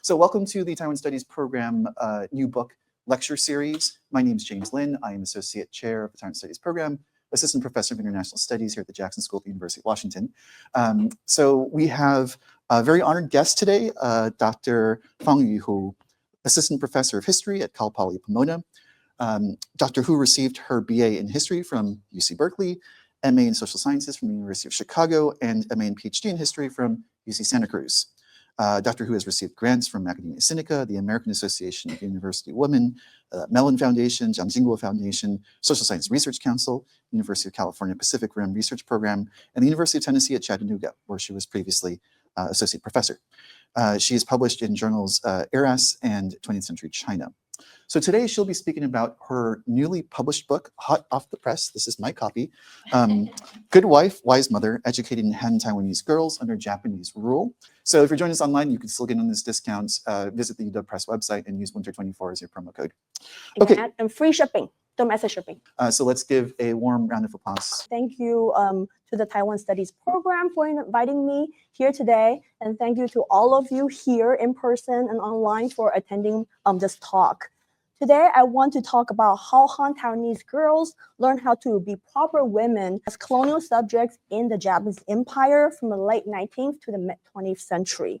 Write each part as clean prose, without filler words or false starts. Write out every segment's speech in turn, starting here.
So welcome to the Taiwan Studies Program new book lecture series. My name is James Lin. I am Associate Chair of the Taiwan Studies Program, Assistant Professor of International Studies here at the Jackson School at the University of Washington. So we have a very honored guest today, Dr. Fang, Assistant Professor of History at Cal Poly Pomona. Dr. Hu received her BA in History from UC Berkeley, MA in Social Sciences from the University of Chicago, and MA and PhD in History from UC Santa Cruz. Dr. Hu has received grants from Academia Sinica, the American Association of University Women, Mellon Foundation, Jiang Jingguo Foundation, Social Science Research Council, University of California Pacific Rim Research Program, and the University of Tennessee at Chattanooga, where she was previously Associate Professor. She is published in journals Eras and 20th Century China. So today she'll be speaking about her newly published book, hot off the press. This is my copy. Good Wife, Wise Mother, Educating Han Taiwanese Girls Under Japanese Rule. So if you're joining us online, you can still get on this discount. Visit the UW Press website and use Winter24 as your promo code. Okay. And free shipping, domestic shipping. So let's give a warm round of applause. Thank you to the Taiwan Studies Program for inviting me here today. And thank you to all of you here in person and online for attending this talk. Today, I want to talk about how Han Taiwanese girls learn how to be proper women as colonial subjects in the Japanese Empire from the late 19th to the mid-20th century.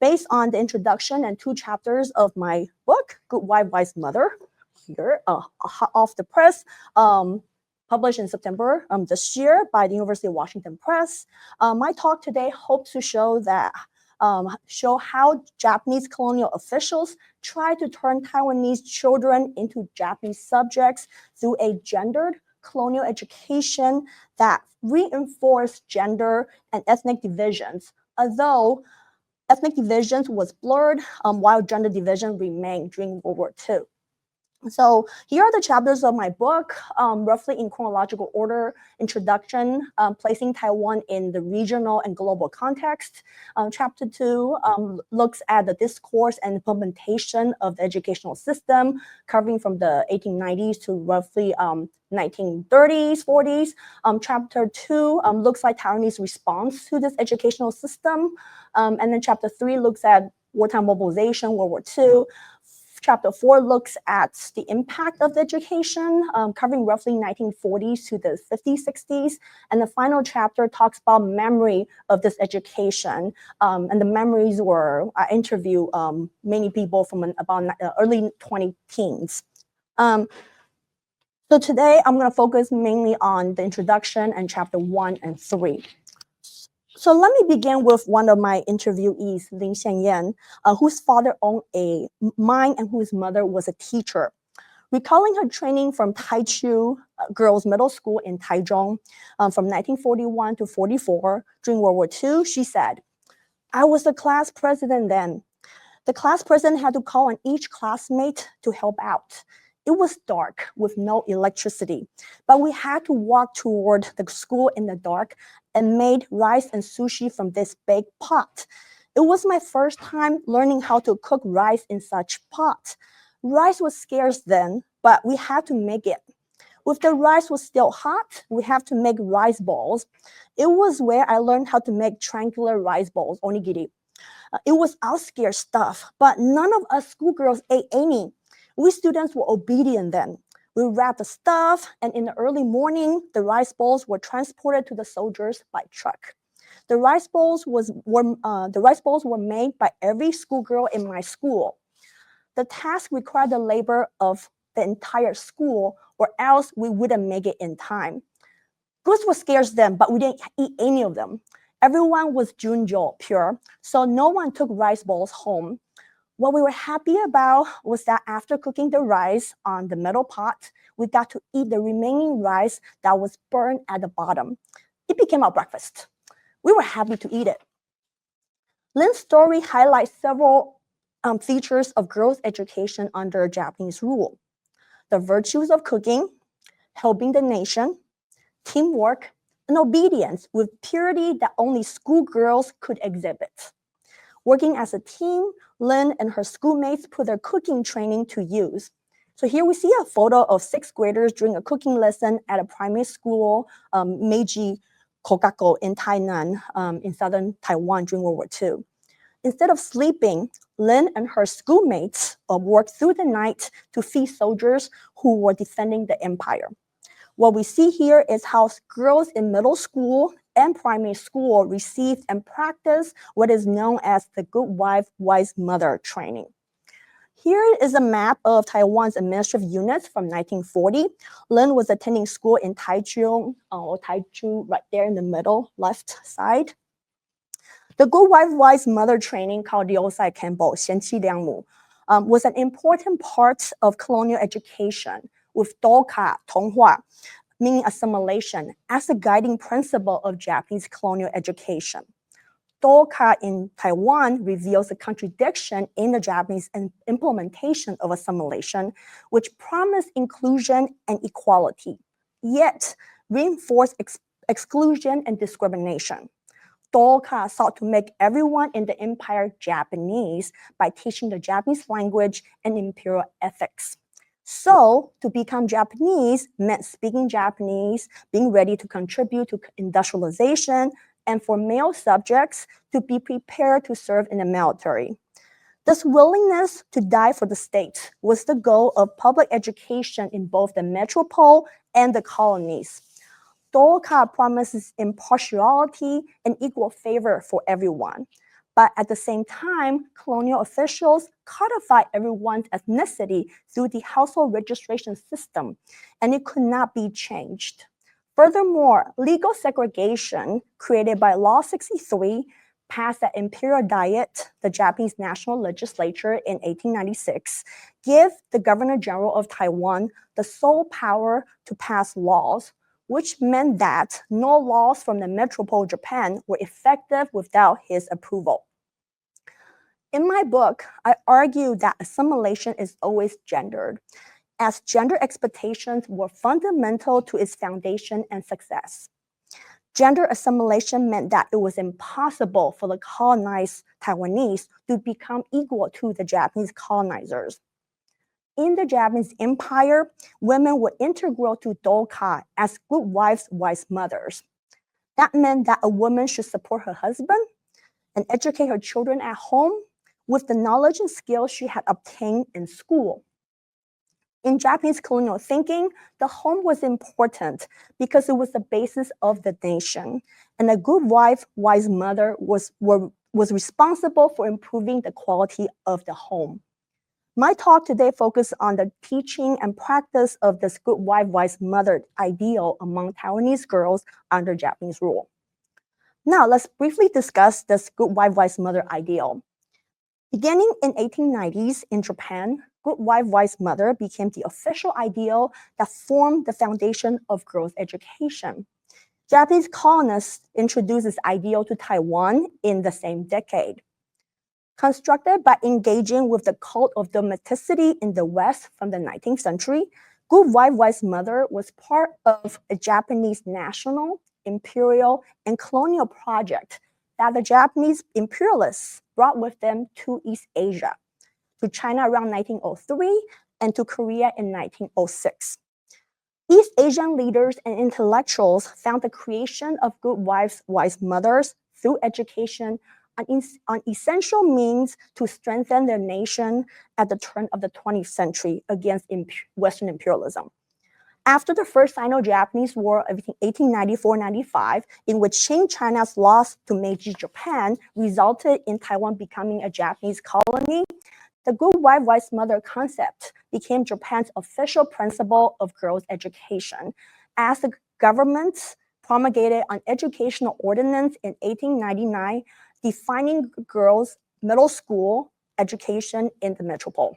Based on the introduction and 2 chapters of my book, Good Wife, Wise Mother, here, off the press, published in September this year by the University of Washington Press. My talk today hopes to show how Japanese colonial officials try to turn Taiwanese children into Japanese subjects through a gendered colonial education that reinforced gender and ethnic divisions, although ethnic divisions was blurred while gender division remained during World War II. So here are the chapters of my book, roughly in chronological order. Introduction, placing Taiwan in the regional and global context. Chapter 2 looks at the discourse and implementation of the educational system, covering from the 1890s to roughly 1930s, 40s. Chapter 2 looks at Taiwanese response to this educational system. And then chapter 3 looks at wartime mobilization, World War II. Chapter 4 looks at the impact of the education, covering roughly 1940s to the 50s, 60s. And the final chapter talks about memory of this education. And the memories were, I interviewed many people from about early 20-teens. So today I'm going to focus mainly on the introduction and chapter 1 and 3. So let me begin with one of my interviewees, Lin Xianyan, whose father owned a mine and whose mother was a teacher. Recalling her training from Taichu Girls Middle School in Taichung from 1941 to 44 during World War II, she said, "I was the class president then. The class president had to call on each classmate to help out. It was dark with no electricity, but we had to walk toward the school in the dark and made rice and sushi from this big pot. It was my first time learning how to cook rice in such pot. Rice was scarce then, but we had to make it. If the rice was still hot, we have to make rice balls. It was where I learned how to make triangular rice balls, onigiri. It was our scarce stuff, but none of us schoolgirls ate any. We students were obedient then. We wrapped the stuff, and in the early morning, the rice balls were transported to the soldiers by truck. The rice balls were made by every schoolgirl in my school. The task required the labor of the entire school, or else we wouldn't make it in time. Goods were scarce then, but we didn't eat any of them. Everyone was junjo, pure, so no one took rice balls home. What we were happy about was that after cooking the rice on the metal pot, we got to eat the remaining rice that was burned at the bottom. It became our breakfast. We were happy to eat it." Lin's story highlights several features of girls' education under Japanese rule: the virtues of cooking, helping the nation, teamwork, and obedience with purity that only schoolgirls could exhibit. Working as a team, Lin and her schoolmates put their cooking training to use. So here we see a photo of 6th graders during a cooking lesson at a primary school, Meiji Kokako in Tainan, in southern Taiwan during World War II. Instead of sleeping, Lin and her schoolmates worked through the night to feed soldiers who were defending the empire. What we see here is how girls in middle school and primary school received and practiced what is known as the good wife, wise mother training. Here is a map of Taiwan's administrative units from 1940. Lin was attending school in Taichung, or Taichu, right there in the middle, left side. The good wife, wise mother training called ryōsai kenbo, 贤妻良母, was an important part of colonial education with dōka, 同化, meaning assimilation, as a guiding principle of Japanese colonial education. Dōka in Taiwan reveals a contradiction in the Japanese implementation of assimilation, which promised inclusion and equality, yet reinforced exclusion and discrimination. Dōka sought to make everyone in the empire Japanese by teaching the Japanese language and imperial ethics. So, to become Japanese meant speaking Japanese, being ready to contribute to industrialization, and for male subjects to be prepared to serve in the military. This willingness to die for the state was the goal of public education in both the metropole and the colonies. Dōka promises impartiality and equal favor for everyone. But at the same time, colonial officials codified everyone's ethnicity through the household registration system, and it could not be changed. Furthermore, legal segregation created by Law 63 passed at Imperial Diet, the Japanese national legislature in 1896, gave the Governor General of Taiwan the sole power to pass laws, which meant that no laws from the metropole Japan were effective without his approval. In my book, I argue that assimilation is always gendered, as gender expectations were fundamental to its foundation and success. Gender assimilation meant that it was impossible for the colonized Taiwanese to become equal to the Japanese colonizers. In the Japanese Empire, women were integral to dōka as good wives, wise mothers. That meant that a woman should support her husband and educate her children at home with the knowledge and skills she had obtained in school. In Japanese colonial thinking, the home was important because it was the basis of the nation, and a good wife, wise mother was responsible for improving the quality of the home. My talk today focuses on the teaching and practice of this good wife, wise mother ideal among Taiwanese girls under Japanese rule. Now, let's briefly discuss this good wife, wise mother ideal. Beginning in 1890s in Japan, good wife, wise mother became the official ideal that formed the foundation of girls' education. Japanese colonists introduced this ideal to Taiwan in the same decade. Constructed by engaging with the cult of domesticity in the West from the 19th century, good wife, wise mother was part of a Japanese national, imperial, and colonial project that the Japanese imperialists brought with them to East Asia, to China around 1903 and to Korea in 1906. East Asian leaders and intellectuals found the creation of good wives, wise mothers through education an essential means to strengthen their nation at the turn of the 20th century against Western imperialism. After the First Sino-Japanese War of 1894-95, in which Qing China's loss to Meiji Japan resulted in Taiwan becoming a Japanese colony, the good wife, wise mother concept became Japan's official principle of girls' education, as the government promulgated an educational ordinance in 1899 defining girls' middle school education in the metropole.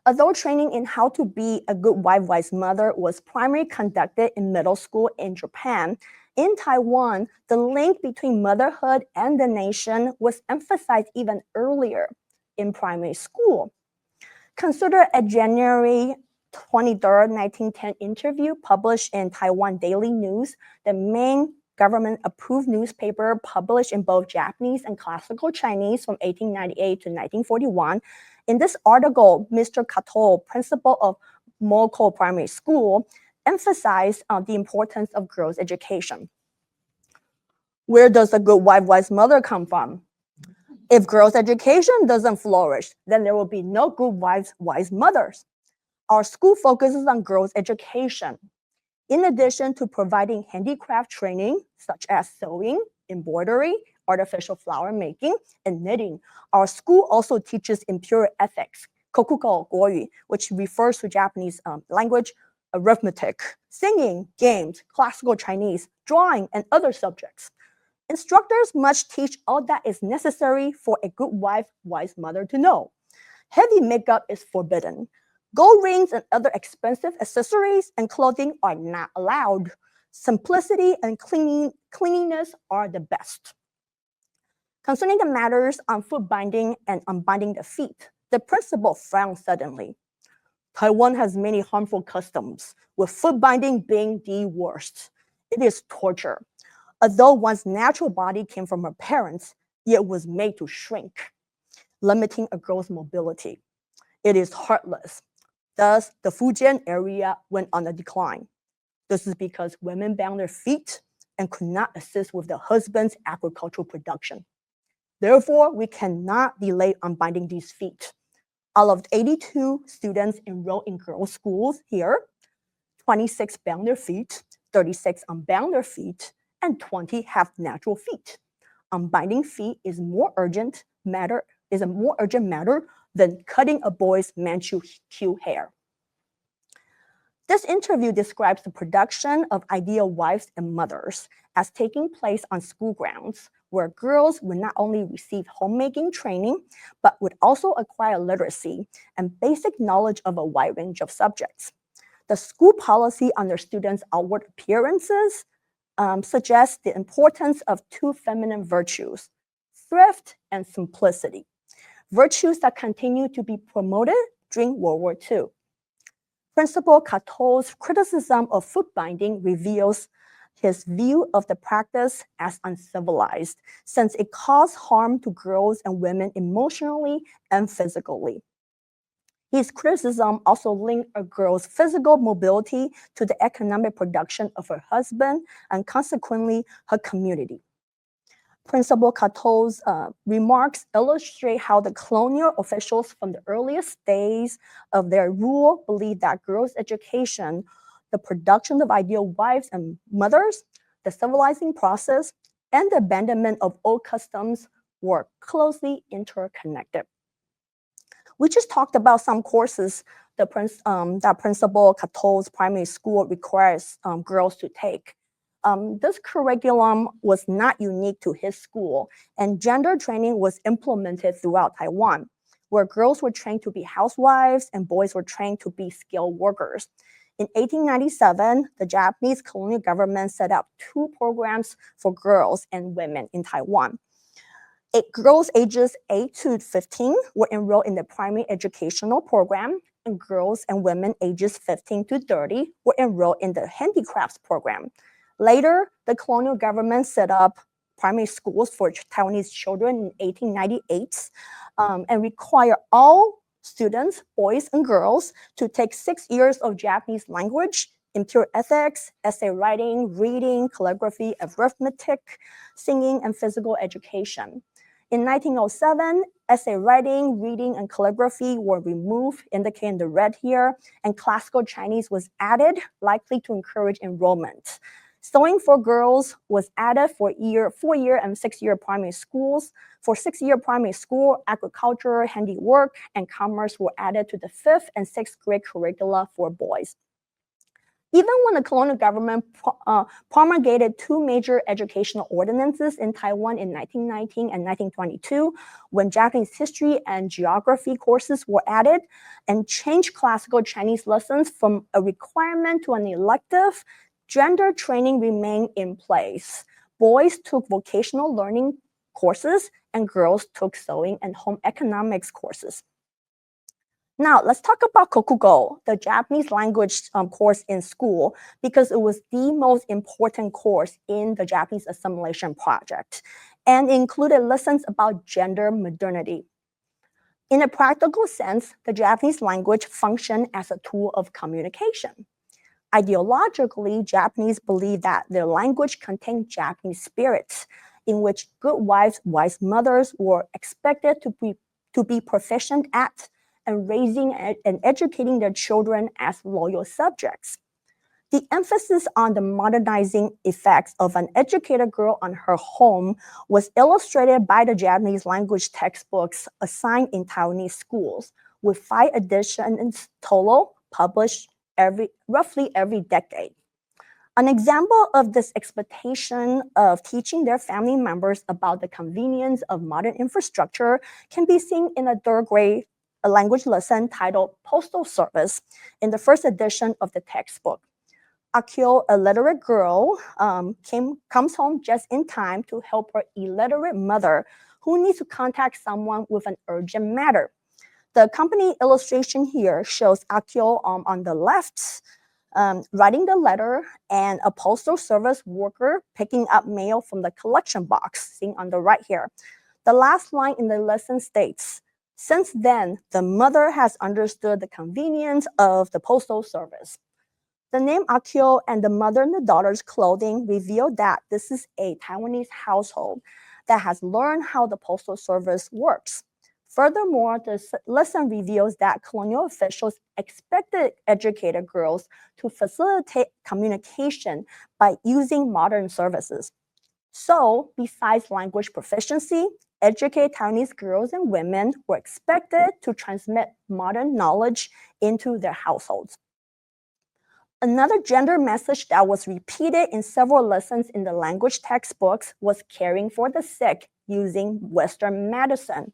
Although training in how to be a good wife, wise mother was primarily conducted in middle school in Japan, in Taiwan, the link between motherhood and the nation was emphasized even earlier in primary school. Consider a January 23rd, 1910 interview published in Taiwan Daily News, the main government-approved newspaper published in both Japanese and classical Chinese from 1898 to 1941. In this article, Mr. Kato, principal of Moko Primary School, emphasized the importance of girls' education. Where does the good wife, wise mother come from? If girls' education doesn't flourish, then there will be no good wives, wise mothers. Our school focuses on girls' education. In addition to providing handicraft training, such as sewing, embroidery, artificial flower making, and knitting, our school also teaches imperial ethics, kokugo goyu, which refers to Japanese language, arithmetic, singing, games, classical Chinese, drawing, and other subjects. Instructors must teach all that is necessary for a good wife, wise mother to know. Heavy makeup is forbidden. Gold rings and other expensive accessories and clothing are not allowed. Simplicity and cleanliness are the best. Concerning the matters on foot binding and unbinding the feet, the principal frowned suddenly. Taiwan has many harmful customs, with foot binding being the worst. It is torture. Although one's natural body came from her parents, it was made to shrink, limiting a girl's mobility. It is heartless. Thus, the Fujian area went on a decline. This is because women bound their feet and could not assist with their husband's agricultural production. Therefore, we cannot delay unbinding these feet. Out of 82 students enrolled in girls' schools here, 26 bound their feet, 36 unbound their feet, and 20 have natural feet. Unbinding feet is a more urgent matter than cutting a boy's Manchu hair. This interview describes the production of ideal wives and mothers as taking place on school grounds, where girls would not only receive homemaking training, but would also acquire literacy and basic knowledge of a wide range of subjects. The school policy on their students' outward appearances suggests the importance of two feminine virtues, thrift and simplicity, virtues that continue to be promoted during World War II. Principal Kato's criticism of foot binding reveals his view of the practice as uncivilized, since it caused harm to girls and women emotionally and physically. His criticism also linked a girl's physical mobility to the economic production of her husband and consequently her community. Principal Kato's remarks illustrate how the colonial officials from the earliest days of their rule believed that girls' education, the production of ideal wives and mothers, the civilizing process, and the abandonment of old customs were closely interconnected. We just talked about some courses that Principal Kato's primary school requires girls to take. This curriculum was not unique to his school, and gender training was implemented throughout Taiwan, where girls were trained to be housewives and boys were trained to be skilled workers. In 1897, the Japanese colonial government set up two programs for girls and women in Taiwan. Girls ages 8 to 15 were enrolled in the primary educational program, and girls and women ages 15 to 30 were enrolled in the handicrafts program. Later, the colonial government set up primary schools for Taiwanese children in 1898 and require all students, boys and girls, to take 6 years of Japanese language, imperial ethics, essay writing, reading, calligraphy, arithmetic, singing, and physical education. In 1907, essay writing, reading, and calligraphy were removed, indicated in the red here, and classical Chinese was added, likely to encourage enrollment. Sewing for girls was added for 4-year and 6-year primary schools. For 6-year primary school, agriculture, handiwork, and commerce were added to the 5th and 6th grade curricula for boys. Even when the colonial government promulgated 2 major educational ordinances in Taiwan in 1919 and 1922, when Japanese history and geography courses were added and changed classical Chinese lessons from a requirement to an elective, gender training remained in place. Boys took vocational learning courses and girls took sewing and home economics courses. Now, let's talk about kokugo, the Japanese language course in school, because it was the most important course in the Japanese assimilation project and included lessons about gender modernity. In a practical sense, the Japanese language functioned as a tool of communication. Ideologically, Japanese believed that their language contained Japanese spirits. in which good wives, wise mothers were expected to be proficient at and raising and educating their children as loyal subjects. The emphasis on the modernizing effects of an educated girl on her home was illustrated by the Japanese language textbooks assigned in Taiwanese schools, with 5 editions total published roughly every decade. An example of this expectation of teaching their family members about the convenience of modern infrastructure can be seen in a 3rd grade language lesson titled Postal Service in the 1st edition of the textbook. Akio, a literate girl, comes home just in time to help her illiterate mother, who needs to contact someone with an urgent matter. The accompanying illustration here shows Akio on the left writing the letter and a postal service worker picking up mail from the collection box, seen on the right here. The last line in the lesson states, "Since then, the mother has understood the convenience of the postal service." The name Akio and the mother and the daughter's clothing reveal that this is a Taiwanese household that has learned how the postal service works. Furthermore, the lesson reveals that colonial officials expected educated girls to facilitate communication by using modern services. So, besides language proficiency, educated Taiwanese girls and women were expected to transmit modern knowledge into their households. Another gender message that was repeated in several lessons in the language textbooks was caring for the sick using Western medicine.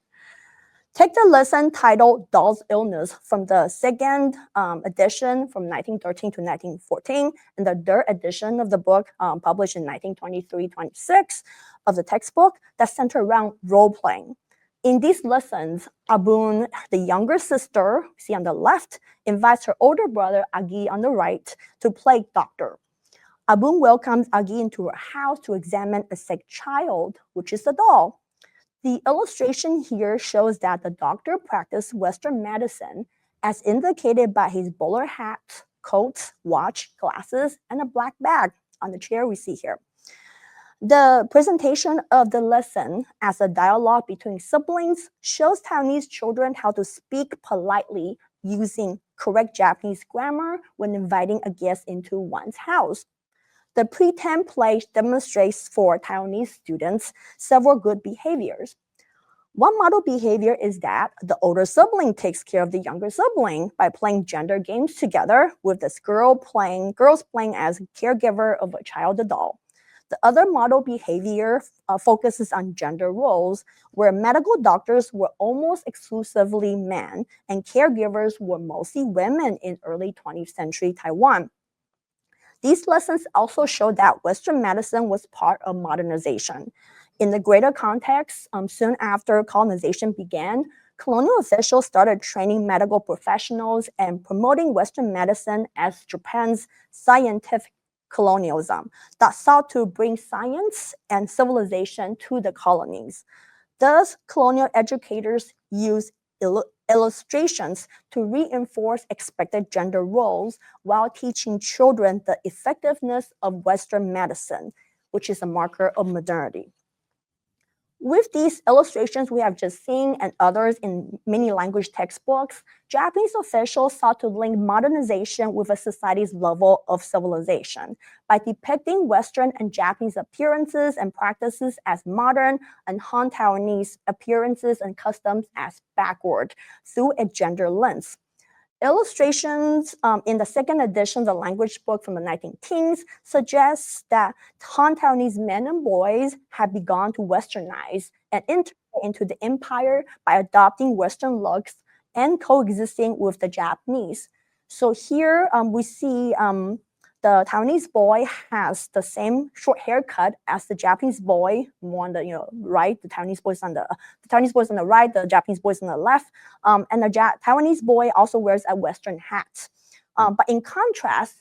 Take the lesson titled Doll's Illness from the 2nd edition from 1913 to 1914 and the 3rd edition of the book published in 1923-26 of the textbook that center around role-playing. In these lessons, Abun, the younger sister, see on the left, invites her older brother, Agi, on the right, to play doctor. Abun welcomes Agi into her house to examine a sick child, which is a doll. The illustration here shows that the doctor practiced Western medicine as indicated by his bowler hat, coat, watch, glasses, and a black bag on the chair we see here. The presentation of the lesson as a dialogue between siblings shows Taiwanese children how to speak politely using correct Japanese grammar when inviting a guest into one's house. The pretend play demonstrates for Taiwanese students several good behaviors. One model behavior is that the older sibling takes care of the younger sibling by playing gender games together, with this girls playing as caregiver of a child doll. The other model behavior focuses on gender roles, where medical doctors were almost exclusively men and caregivers were mostly women in early 20th century Taiwan. These lessons also show that Western medicine was part of modernization. In the greater context, soon after colonization began, colonial officials started training medical professionals and promoting Western medicine as Japan's scientific colonialism that sought to bring science and civilization to the colonies. Thus, colonial educators used illustrations to reinforce expected gender roles while teaching children the effectiveness of Western medicine, which is a marker of modernity. With these illustrations we have just seen and others in many language textbooks, Japanese officials sought to link modernization with a society's level of civilization by depicting Western and Japanese appearances and practices as modern and Han Taiwanese appearances and customs as backward through a gender lens. Illustrations in the 2nd edition of the language book from the 19-teens suggests that Han Taiwanese men and boys had begun to westernize and enter into the empire by adopting Western looks and coexisting with the Japanese. So here we see the Taiwanese boy has the same short haircut as the Japanese boy, more on the right. The Taiwanese boys on the right, the Japanese boys on the left, and the Taiwanese boy also wears a Western hat. But in contrast,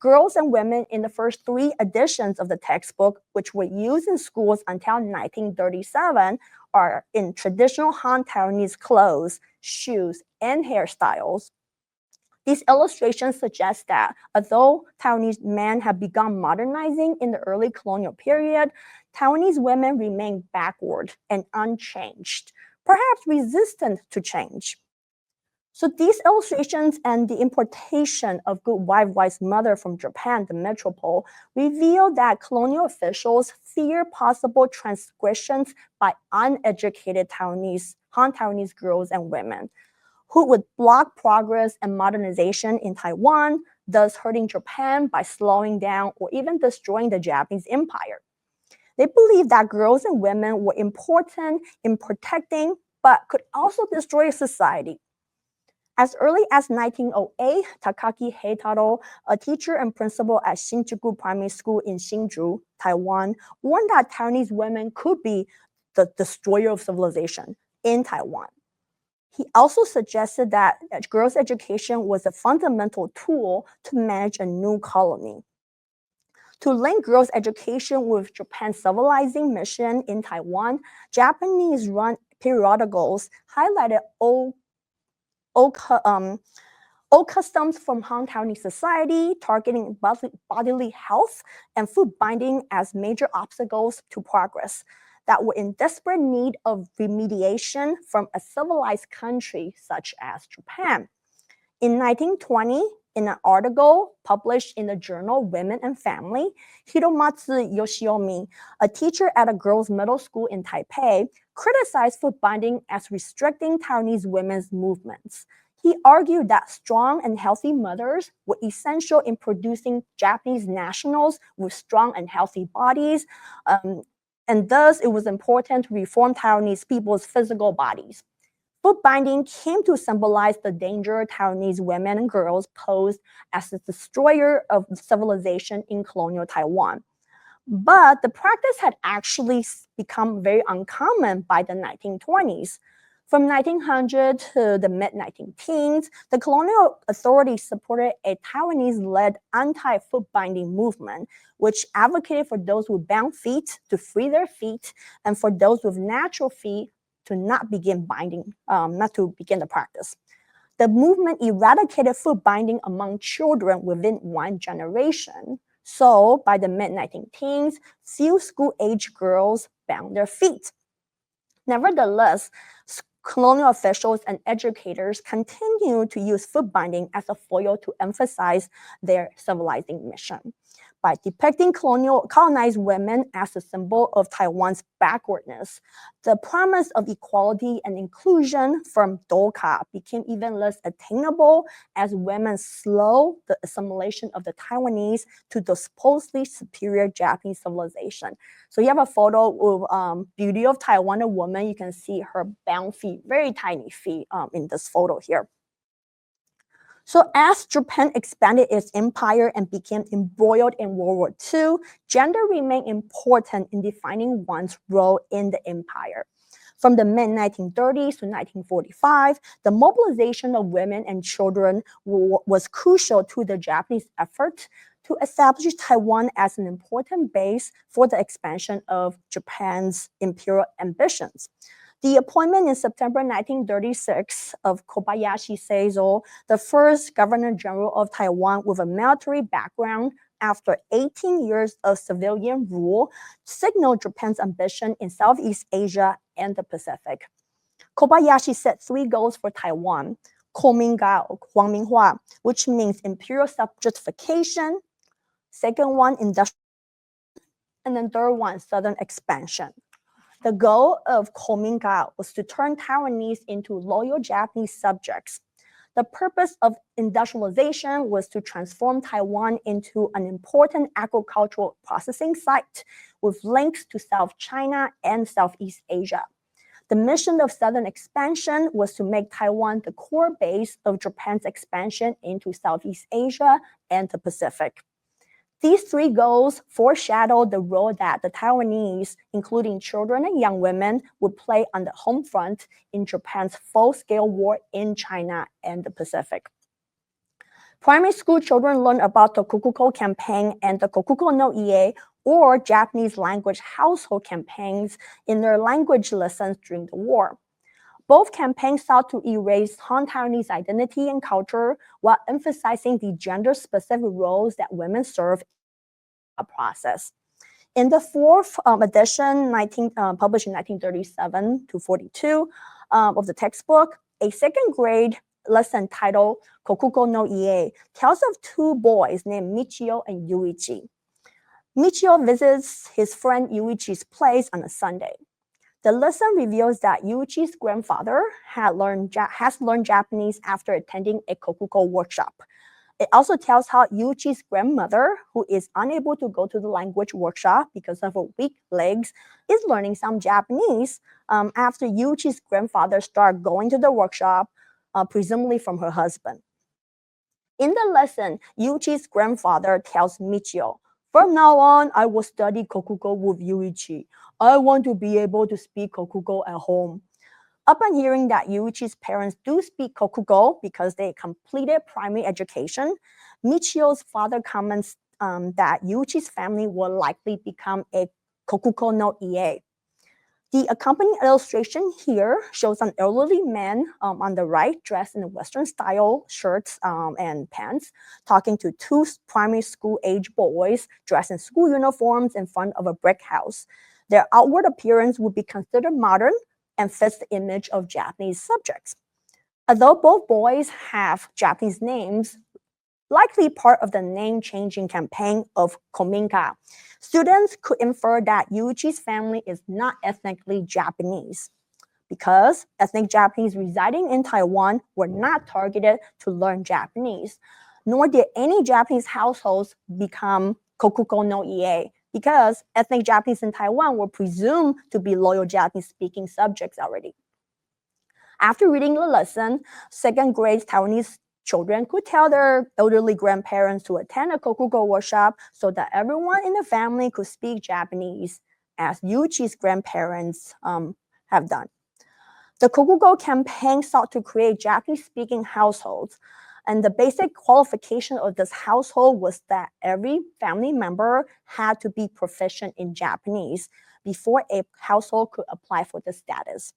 girls and women in the first 3 editions of the textbook, which were used in schools until 1937, are in traditional Han Taiwanese clothes, shoes, and hairstyles. These illustrations suggest that although Taiwanese men have begun modernizing in the early colonial period, Taiwanese women remained backward and unchanged, perhaps resistant to change. So these illustrations and the importation of Good Wife, Wise Mother from Japan, the metropole, reveal that colonial officials fear possible transgressions by uneducated Taiwanese, Han Taiwanese girls and women, who would block progress and modernization in Taiwan, thus hurting Japan by slowing down or even destroying the Japanese empire. They believed that girls and women were important in protecting, but could also destroy society. As early as 1908, Takaki Heitaro, a teacher and principal at Shinjuku Primary School in Hsinchu, Taiwan, warned that Taiwanese women could be the destroyer of civilization in Taiwan. He also suggested that girls' education was a fundamental tool to manage a new colony. To link girls' education with Japan's civilizing mission in Taiwan, Japanese-run periodicals highlighted old customs from Han Taiwanese society, targeting bodily health and food binding as major obstacles to progress that were in desperate need of remediation from a civilized country such as Japan. In 1920, in an article published in the journal Women and Family, Hiromatsu Yoshiomi, a teacher at a girls' middle school in Taipei, criticized foot binding as restricting Taiwanese women's movements. He argued that strong and healthy mothers were essential in producing Japanese nationals with strong and healthy bodies, and thus it was important to reform Taiwanese people's physical bodies. Foot binding came to symbolize the danger Taiwanese women and girls posed as the destroyer of civilization in colonial Taiwan. But the practice had actually become very uncommon by the 1920s. From 1900 to the mid-19 teens, the colonial authorities supported a Taiwanese-led anti-foot binding movement, which advocated for those with bound feet to free their feet, and for those with natural feet to not begin the practice. The movement eradicated foot binding among children within one generation. So by the mid-19 teens, few school-age girls bound their feet. Nevertheless, colonial officials and educators continued to use foot binding as a foil to emphasize their civilizing mission. By depicting colonized women as a symbol of Taiwan's backwardness, the promise of equality and inclusion from dōka became even less attainable as women slowed the assimilation of the Taiwanese to the supposedly superior Japanese civilization. So you have a photo of Beauty of Taiwan, a woman. You can see her bound feet, very tiny feet in this photo here. So as Japan expanded its empire and became embroiled in World War II, gender remained important in defining one's role in the empire. From the mid-1930s to 1945, the mobilization of women and children was crucial to the Japanese effort to establish Taiwan as an important base for the expansion of Japan's imperial ambitions. The appointment in September 1936 of Kobayashi Seizo, the first Governor General of Taiwan with a military background after 18 years of civilian rule, signaled Japan's ambition in Southeast Asia and the Pacific. Kobayashi set 3 goals for Taiwan: Komingao, Huangminghua, which means imperial subjectification. Second one, industrial, and then third one, southern expansion. The goal of Komingao was to turn Taiwanese into loyal Japanese subjects. The purpose of industrialization was to transform Taiwan into an important agricultural processing site with links to South China and Southeast Asia. The mission of southern expansion was to make Taiwan the core base of Japan's expansion into Southeast Asia and the Pacific. These 3 goals foreshadowed the role that the Taiwanese, including children and young women, would play on the home front in Japan's full-scale war in China and the Pacific. Primary school children learn about the Kokuko campaign and the Kokuko no Ie, or Japanese language household campaigns, in their language lessons during the war. Both campaigns sought to erase Han Taiwanese identity and culture while emphasizing the gender-specific roles that women serve in the process. In the fourth edition, published in 1937 to 42 of the textbook, a second grade lesson titled Kokugo no Ie tells of two boys named Michio and Yuichi. Michio visits his friend Yuichi's place on a Sunday. The lesson reveals that Yuichi's grandfather has learned Japanese after attending a kokugo workshop. It also tells how Yuichi's grandmother, who is unable to go to the language workshop because of her weak legs, is learning some Japanese after Yuichi's grandfather started going to the workshop, presumably from her husband. In the lesson, Yuichi's grandfather tells Michio, "From now on, I will study kokugo with Yuichi. I want to be able to speak kokugo at home." Upon hearing that Yuichi's parents do speak kokugo because they completed primary education, Michio's father comments that Yuichi's family will likely become a kokugo no Ie. The accompanying illustration here shows an elderly man on the right, dressed in Western style shirts and pants, talking to two primary school age boys dressed in school uniforms in front of a brick house. Their outward appearance would be considered modern and fits the image of Japanese subjects. Although both boys have Japanese names, likely part of the name-changing campaign of Kominka, students could infer that Yuichi's family is not ethnically Japanese, because ethnic Japanese residing in Taiwan were not targeted to learn Japanese, nor did any Japanese households become kokugo no Ie, because ethnic Japanese in Taiwan were presumed to be loyal Japanese-speaking subjects already. After reading the lesson, second grade Taiwanese children could tell their elderly grandparents to attend a kokugo workshop so that everyone in the family could speak Japanese, as Yuichi's grandparents have done. The kokugo campaign sought to create Japanese-speaking households, and the basic qualification of this household was that every family member had to be proficient in Japanese before a household could apply for the status.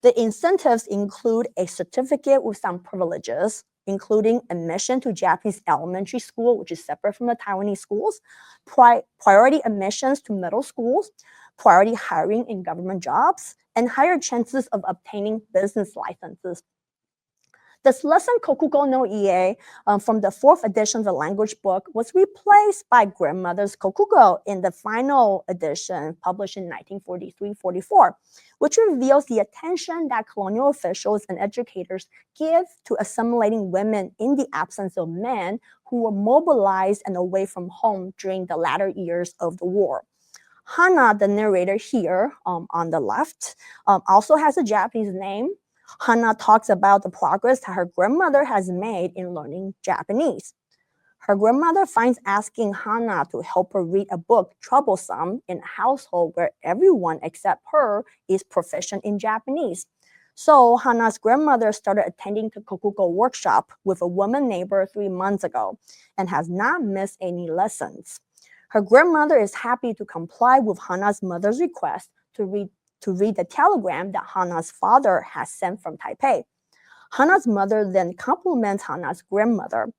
The incentives include a certificate with some privileges, including admission to Japanese elementary school, which is separate from the Taiwanese schools, priority admissions to middle schools, priority hiring in government jobs, and higher chances of obtaining business licenses. This lesson, Kokugo no Ie, from the fourth edition of the language book, was replaced by Grandmother's Kokugo in the final edition, published in 1943-44, which reveals the attention that colonial officials and educators give to assimilating women in the absence of men who were mobilized and away from home during the latter years of the war. Hana, the narrator here on the left, also has a Japanese name. Hana talks about the progress that her grandmother has made in learning Japanese. Her grandmother finds asking Hana to help her read a book troublesome in a household where everyone except her is proficient in Japanese. So Hana's grandmother started attending the kokugo workshop with a woman neighbor 3 months ago and has not missed any lessons. Her grandmother is happy to comply with Hana's mother's request to read the telegram that Hana's father has sent from Taipei. Hana's mother then compliments Hana's grandmother.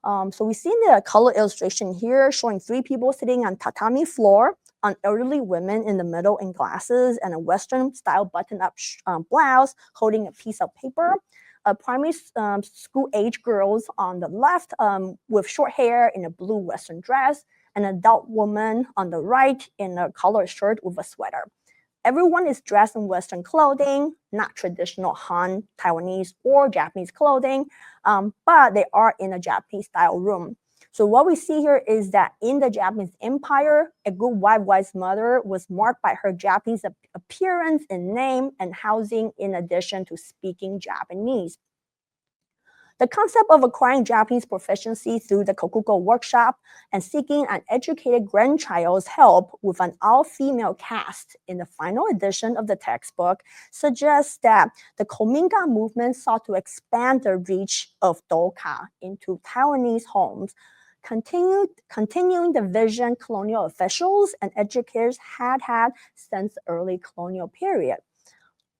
So we see the color illustration here showing 3 people sitting on tatami floor, an elderly woman in the middle in glasses and a Western-style button-up blouse holding a piece of paper. Primary school age girls on the left with short hair in a blue Western dress, an adult woman on the right in a colored shirt with a sweater. Everyone is dressed in Western clothing, not traditional Han, Taiwanese, or Japanese clothing, but they are in a Japanese-style room. So what we see here is that in the Japanese Empire, a good wife, wise mother was marked by her Japanese appearance and name and housing in addition to speaking Japanese. The concept of acquiring Japanese proficiency through the kokugo workshop and seeking an educated grandchild's help with an all-female cast in the final edition of the textbook suggests that the Kominka movement sought to expand the reach of dōka into Taiwanese homes, continuing the vision colonial officials and educators had since the early colonial period.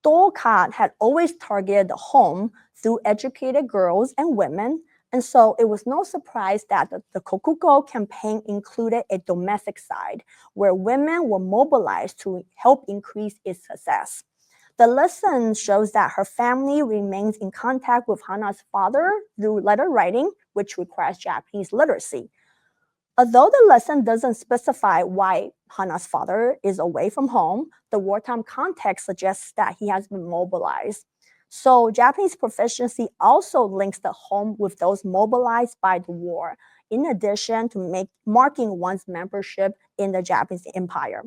Dōka had always targeted the home through educated girls and women, And so it was no surprise that the Kokugo campaign included a domestic side where women were mobilized to help increase its success. The lesson shows that her family remains in contact with Hana's father through letter writing, which requires Japanese literacy. Although the lesson doesn't specify why Hana's father is away from home, the wartime context suggests that he has been mobilized. So Japanese proficiency also links the home with those mobilized by the war, in addition to marking one's membership in the Japanese Empire.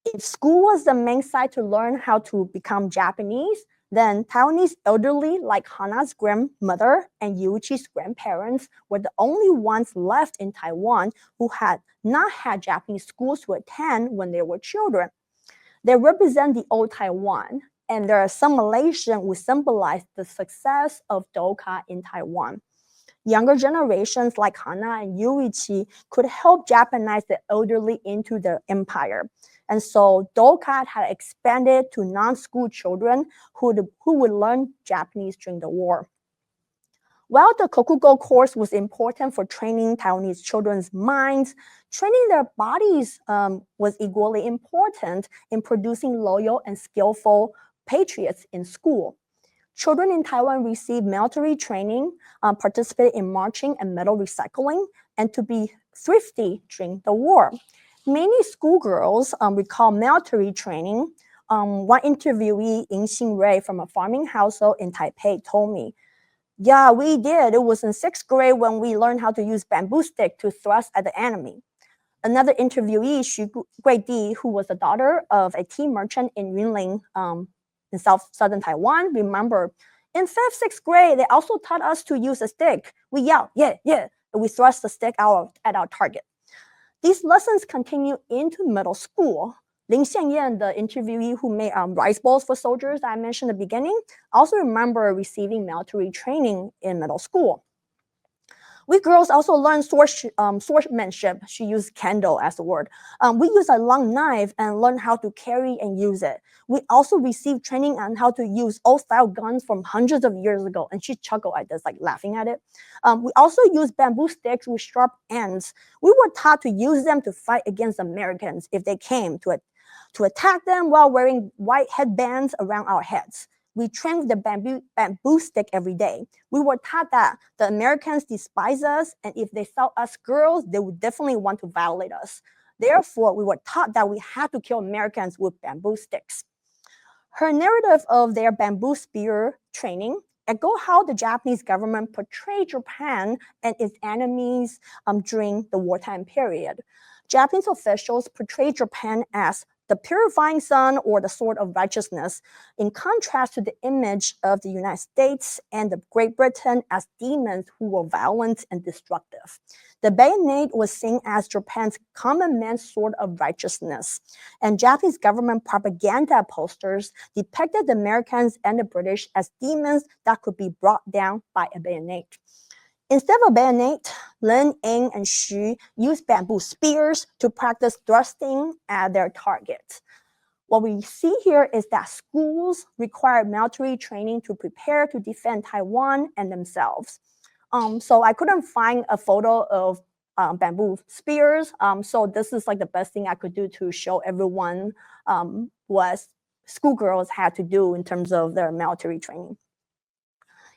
If school was the main site to learn how to become Japanese, then Taiwanese elderly like Hana's grandmother and Yuichi's grandparents were the only ones left in Taiwan who had not had Japanese schools to attend when they were children. They represent the old Taiwan, and their assimilation would symbolize the success of dōka in Taiwan. Younger generations like Hana and Yuichi could help Japanize the elderly into the empire. And so dōka had expanded to non-school children who would learn Japanese during the war. While the Kokugo course was important for training Taiwanese children's minds, training their bodies was equally important in producing loyal and skillful patriots in school. Children in Taiwan received military training, participated in marching and metal recycling, and to be thrifty during the war. Many schoolgirls recall military training. One interviewee, Ying Xingrui, from a farming household in Taipei, told me, "Yeah, we did. It was in 6th grade when we learned how to use bamboo stick to thrust at the enemy." Another interviewee, Xu Guidi, who was the daughter of a tea merchant in Yunlin, in southern Taiwan, remember, in 5th, 6th grade, they also taught us to use a stick. We yelled, yeah, yeah, and we thrust the stick out at our target. These lessons continue into middle school. Lin Xianyan, the interviewee who made rice bowls for soldiers that I mentioned at the beginning, also remember receiving military training in middle school. We girls also learned swordsmanship. She used kendo as the word. We use a long knife and learn how to carry and use it. We also received training on how to use old-style guns from hundreds of years ago, and she chuckled at this, like laughing at it. We also used bamboo sticks with sharp ends. We were taught to use them to fight against Americans if they came to attack them while wearing white headbands around our heads. We trained with the bamboo stick every day. We were taught that the Americans despise us, and if they saw us girls, they would definitely want to violate us. Therefore, we were taught that we had to kill Americans with bamboo sticks. Her narrative of their bamboo spear training echo how the Japanese government portrayed Japan and its enemies during the wartime period. Japanese officials portrayed Japan as the purifying sun or the sword of righteousness, in contrast to the image of the United States and the Great Britain as demons who were violent and destructive. The bayonet was seen as Japan's common man's sword of righteousness, and Japanese government propaganda posters depicted the Americans and the British as demons that could be brought down by a bayonet. Instead of a bayonet, Lin, Ing, and Xu used bamboo spears to practice thrusting at their targets. What we see here is that schools require military training to prepare to defend Taiwan and themselves. So I couldn't find a photo of bamboo spears. So this is like the best thing I could do to show everyone what schoolgirls had to do in terms of their military training.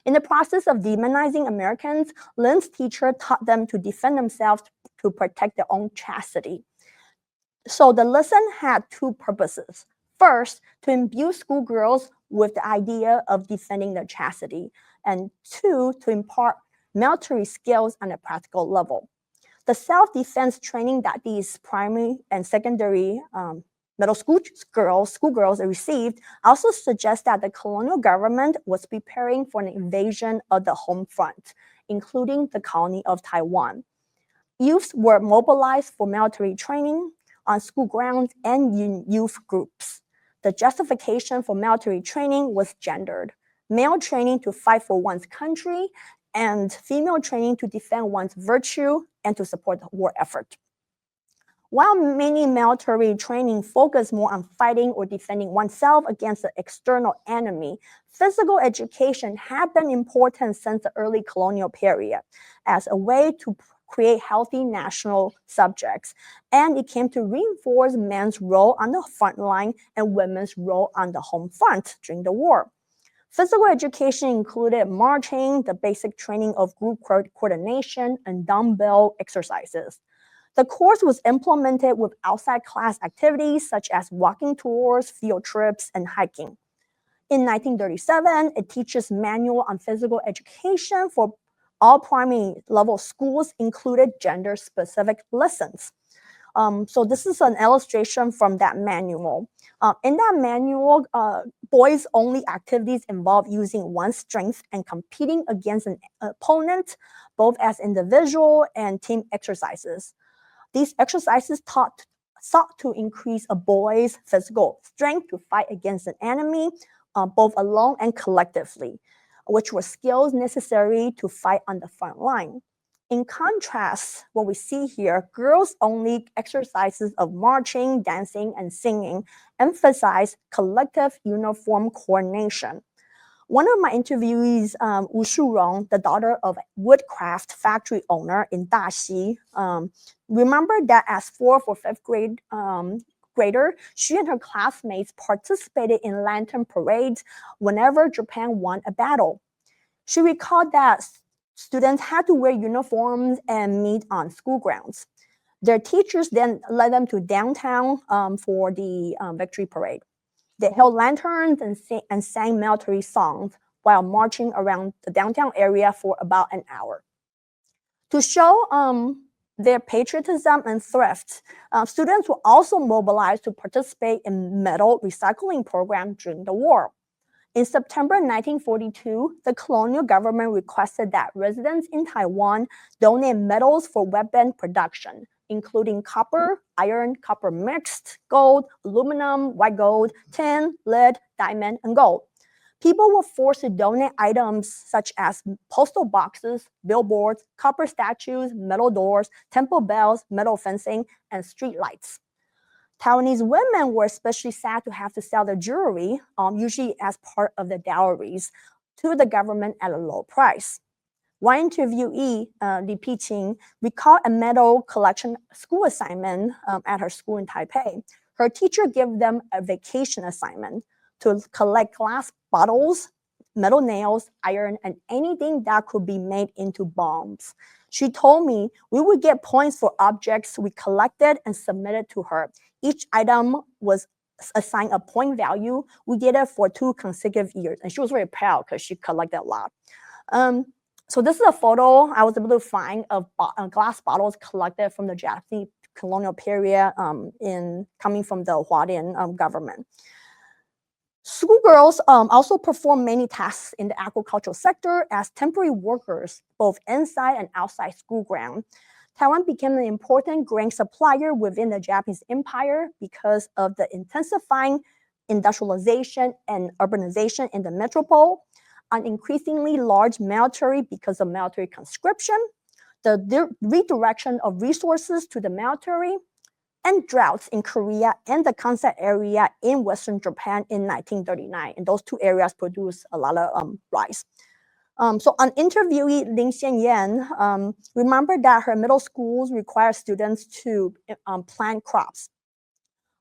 In the process of demonizing Americans, Lin's teacher taught them to defend themselves to protect their own chastity. So the lesson had two purposes. First, to imbue schoolgirls with the idea of defending their chastity, and two, to impart military skills on a practical level. The self-defense training that these primary and secondary middle schoolgirls received also suggests that the colonial government was preparing for an invasion of the home front, including the colony of Taiwan. Youths were mobilized for military training on school grounds and youth groups. The justification for military training was gendered: male training to fight for one's country, and female training to defend one's virtue and to support the war effort. While many military training focus more on fighting or defending oneself against the external enemy, physical education had been important since the early colonial period as a way to create healthy national subjects, and it came to reinforce men's role on the front line and women's role on the home front during the war. Physical education included marching, the basic training of group coordination, and dumbbell exercises. The course was implemented with outside class activities such as walking tours, field trips, and hiking. In 1937, it teaches manual on physical education for all primary level schools, included gender-specific lessons. So this is an illustration from that manual. In that manual, boys-only activities involve using one's strength and competing against an opponent, both as individual and team exercises. These exercises sought to increase a boy's physical strength to fight against an enemy, both alone and collectively, which were skills necessary to fight on the front line. In contrast, what we see here, girls-only exercises of marching, dancing, and singing emphasize collective uniform coordination. One of my interviewees, Wu Shurong, the daughter of a woodcraft factory owner in Daxi, remembered that as 4th or 5th grade grader, she and her classmates participated in lantern parades whenever Japan won a battle. She recalled that students had to wear uniforms and meet on school grounds. Their teachers then led them to downtown for the victory parade. They held lanterns and sang military songs while marching around the downtown area for about an hour. To show their patriotism and thrift, students were also mobilized to participate in metal recycling program during the war. In September 1942, the colonial government requested that residents in Taiwan donate metals for weapon production, including copper, iron, copper mixed, gold, aluminum, white gold, tin, lead, diamond, and gold. People were forced to donate items such as postal boxes, billboards, copper statues, metal doors, temple bells, metal fencing, and street lights. Taiwanese women were especially sad to have to sell their jewelry, usually as part of the dowries, to the government at a low price. One interviewee, Li Piqing, recalled a metal collection school assignment at her school in Taipei. Her teacher gave them a vacation assignment to collect glass bottles, metal nails, iron, and anything that could be made into bombs. She told me we would get points for objects we collected and submitted to her. Each item was assigned a point value. We did it for 2 consecutive years, and she was very proud because she collected a lot. So this is a photo I was able to find of glass bottles collected from the Japanese colonial period coming from the Huadian government. Schoolgirls also perform many tasks in the agricultural sector as temporary workers, both inside and outside school ground. Taiwan became an important grain supplier within the Japanese Empire because of the intensifying industrialization and urbanization in the metropole, an increasingly large military because of military conscription, the redirection of resources to the military, and droughts in Korea and the Kansai area in Western Japan in 1939. And those 2 areas produced a lot of rice. So an interviewee, Lin Xianyan, remembered that her middle schools require students to plant crops.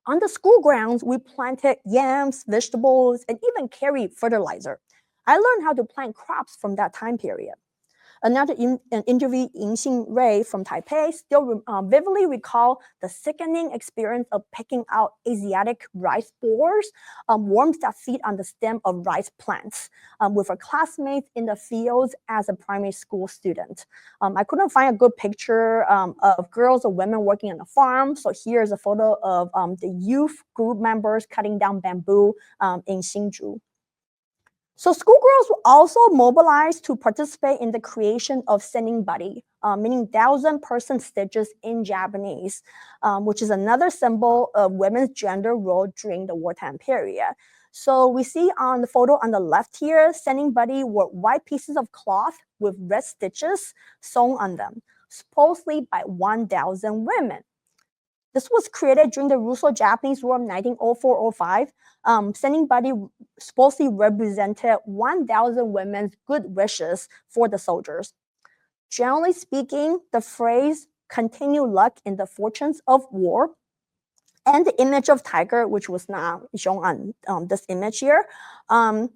On the school grounds, we planted yams, vegetables, and even carried fertilizer. I learned how to plant crops from that time period. Another interviewee, Yingxing Rui from Taipei, still vividly recall the sickening experience of picking out Asiatic rice borers, worms that feed on the stem of rice plants, with her classmates in the fields as a primary school student. I couldn't find a good picture of girls or women working on the farm, so here's a photo of the youth group members cutting down bamboo in Hsinchu. So schoolgirls were also mobilized to participate in the creation of sending buddy, meaning 1,000-person stitches in Japanese, which is another symbol of women's gender role during the wartime period. So we see on the photo on the left here, sending buddy were white pieces of cloth with red stitches sewn on them, supposedly by 1,000 women. This was created during the Russo-Japanese War of 1904-05. Sending buddy supposedly represented 1,000 women's good wishes for the soldiers. Generally speaking, the phrase "continue luck in the fortunes of war" and the image of tiger, which was now shown on this image here, the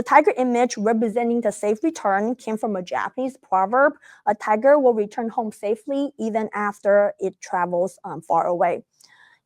tiger image representing the safe return came from a Japanese proverb: a tiger will return home safely even after it travels far away.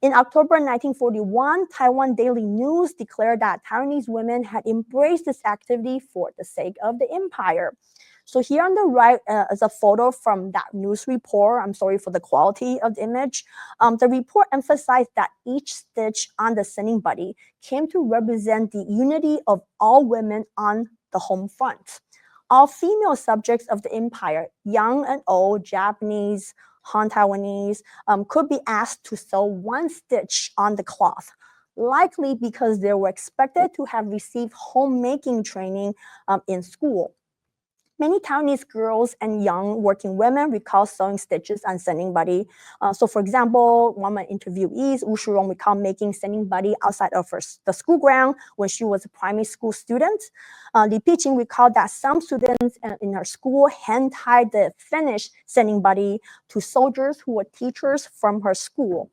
In October 1941, Taiwan Daily News declared that Taiwanese women had embraced this activity for the sake of the empire. So here on the right is a photo from that news report. I'm sorry for the quality of the image. The report emphasized that each stitch on the sending buddy came to represent the unity of all women on the home front. All female subjects of the empire, young and old, Japanese, Han Taiwanese, could be asked to sew one stitch on the cloth, likely because they were expected to have received homemaking training in school. Many Taiwanese girls and young working women recall sewing stitches on sending buddy. So for example, one of my interviewees, Wu Shurong, recalled making sending buddy outside of the school ground when she was a primary school student. Li Piqing recalled that some students in her school hand-tied the finished sending buddy to soldiers who were teachers from her school.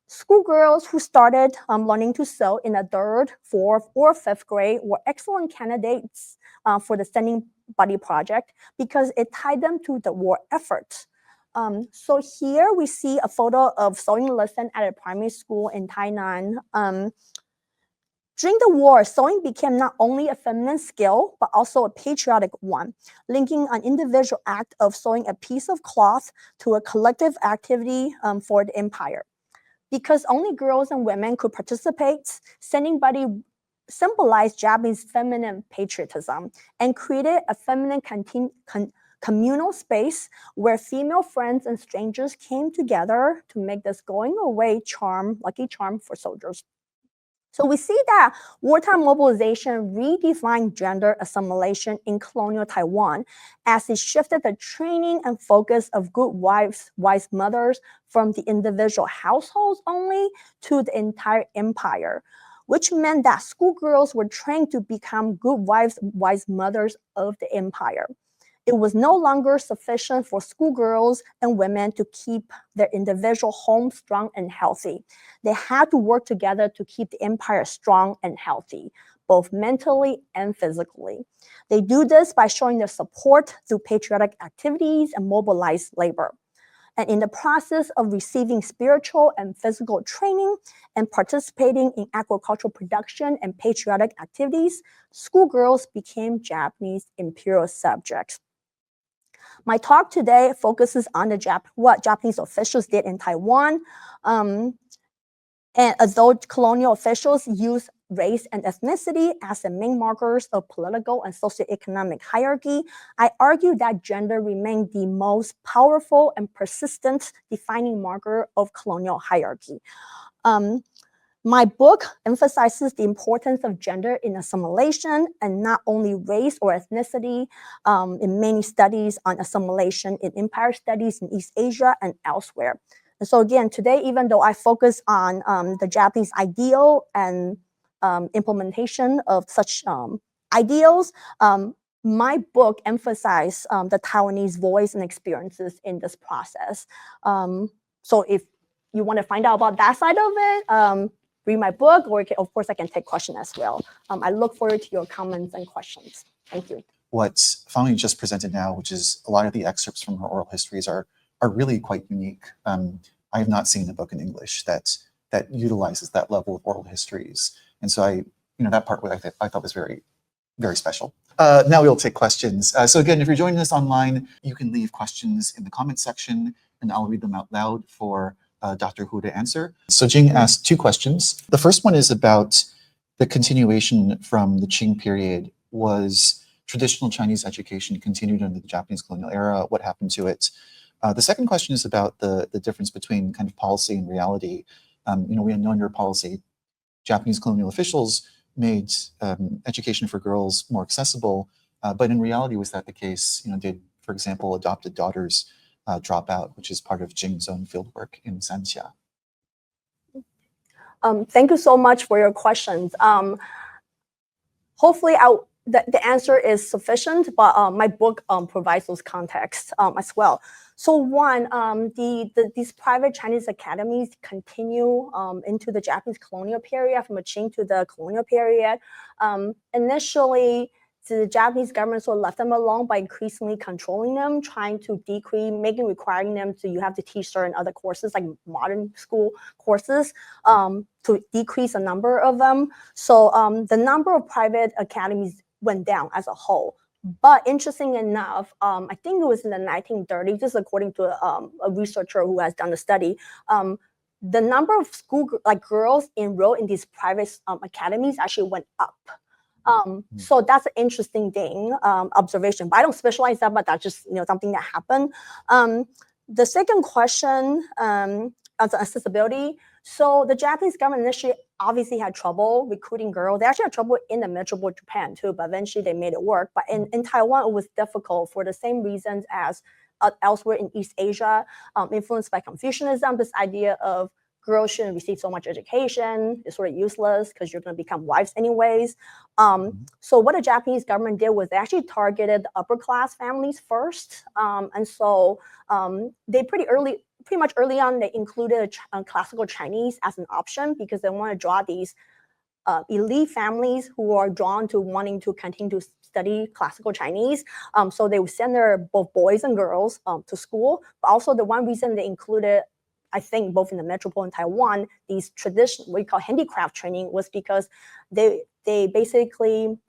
Schoolgirls who started learning to sew in the 3rd, 4th, or 5th grade were excellent candidates for the sending buddy project because it tied them to the war effort. So here we see a photo of sewing lesson at a primary school in Tainan. During the war, sewing became not only a feminine skill, but also a patriotic one, linking an individual act of sewing a piece of cloth to a collective activity for the empire. Because only girls and women could participate, sending buddy symbolized Japanese feminine patriotism and created a feminine communal space where female friends and strangers came together to make this going away lucky charm for soldiers. So we see that wartime mobilization redefined gender assimilation in colonial Taiwan as it shifted the training and focus of good wives, wise mothers from the individual households only to the entire empire, which meant that schoolgirls were trained to become good wives, wise mothers of the empire. It was no longer sufficient for schoolgirls and women to keep their individual homes strong and healthy. They had to work together to keep the empire strong and healthy, both mentally and physically. They do this by showing their support through patriotic activities and mobilized labor. And in the process of receiving spiritual and physical training and participating in agricultural production and patriotic activities, schoolgirls became Japanese imperial subjects. My talk today focuses on what Japanese officials did in Taiwan. And although colonial officials used race and ethnicity as the main markers of political and socioeconomic hierarchy, I argue that gender remained the most powerful and persistent defining marker of colonial hierarchy. My book emphasizes the importance of gender in assimilation and not only race or ethnicity in many studies on assimilation in empire studies in East Asia and elsewhere. And so again, today, even though I focus on the Japanese ideal and implementation of such ideals, my book emphasizes the Taiwanese voice and experiences in this process. So if you want to find out about that side of it, read my book, or of course I can take questions as well. I look forward to your comments and questions. Thank you. What Fang just presented now, which is a lot of the excerpts from her oral histories, are really quite unique. I have not seen a book in English that utilizes that level of oral histories, and so that part I thought was very, very special. Now we'll take questions. So again, if you're joining us online, you can leave questions in the comment section, and I'll read them out loud for Dr. Hu to answer. So Jing asked 2 questions. The first one is about the continuation from the Qing period. Was traditional Chinese education continued under the Japanese colonial era? What happened to it? The second question is about the difference between kind of policy and reality. We had known your policy. Japanese colonial officials made education for girls more accessible, but in reality, was that the case? Did, for example, adopted daughters drop out, which is part of Jing's own fieldwork in Sanxia. Thank you so much for your questions. Hopefully, the answer is sufficient, but my book provides those contexts as well. So one, these private Chinese academies continue into the Japanese colonial period, from the Qing to the colonial period. Initially, the Japanese government sort of left them alone by increasingly controlling them, trying to requiring them to, you have to teach certain other courses, like modern school courses, to decrease the number of them. So the number of private academies went down as a whole. But interesting enough, I think it was in the 1930s, just according to a researcher who has done a study, the number of girls enrolled in these private academies actually went up. So that's an interesting thing, observation. But I don't specialize that, but that's just something that happened. The second question, on accessibility. So the Japanese government initially obviously had trouble recruiting girls. They actually had trouble in the metropole Japan too, but eventually they made it work. But in Taiwan, it was difficult for the same reasons as elsewhere in East Asia, influenced by Confucianism, this idea of girls shouldn't receive so much education. It's sort of useless because you're going to become wives anyways. So what the Japanese government did was they actually targeted the upper class families first. And so they pretty much early on, they included classical Chinese as an option because they want to draw these elite families who are drawn to wanting to continue to study classical Chinese. So they would send both boys and girls to school. But also the one reason they included, I think, both in the metropole and Taiwan, these traditional, what you call handicraft training, was because the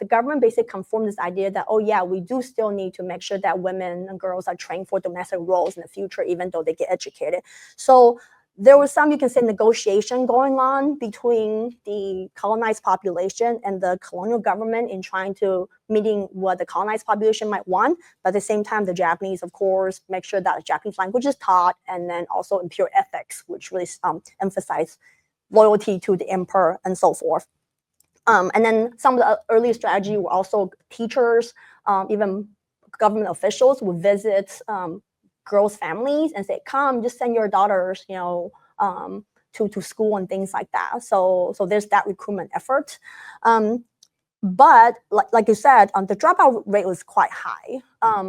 government basically conformed this idea that, oh yeah, we do still need to make sure that women and girls are trained for domestic roles in the future, even though they get educated. So there was some, you can say, negotiation going on between the colonized population and the colonial government in trying to meeting what the colonized population might want. But at the same time, the Japanese, of course, make sure that the Japanese language is taught, and then also imperial ethics, which really emphasize loyalty to the emperor and so forth. And then some of the early strategy were also teachers, even government officials would visit girls' families and say, come, just send your daughters, to school and things like that. So there's that recruitment effort. But like you said, the dropout rate was quite high.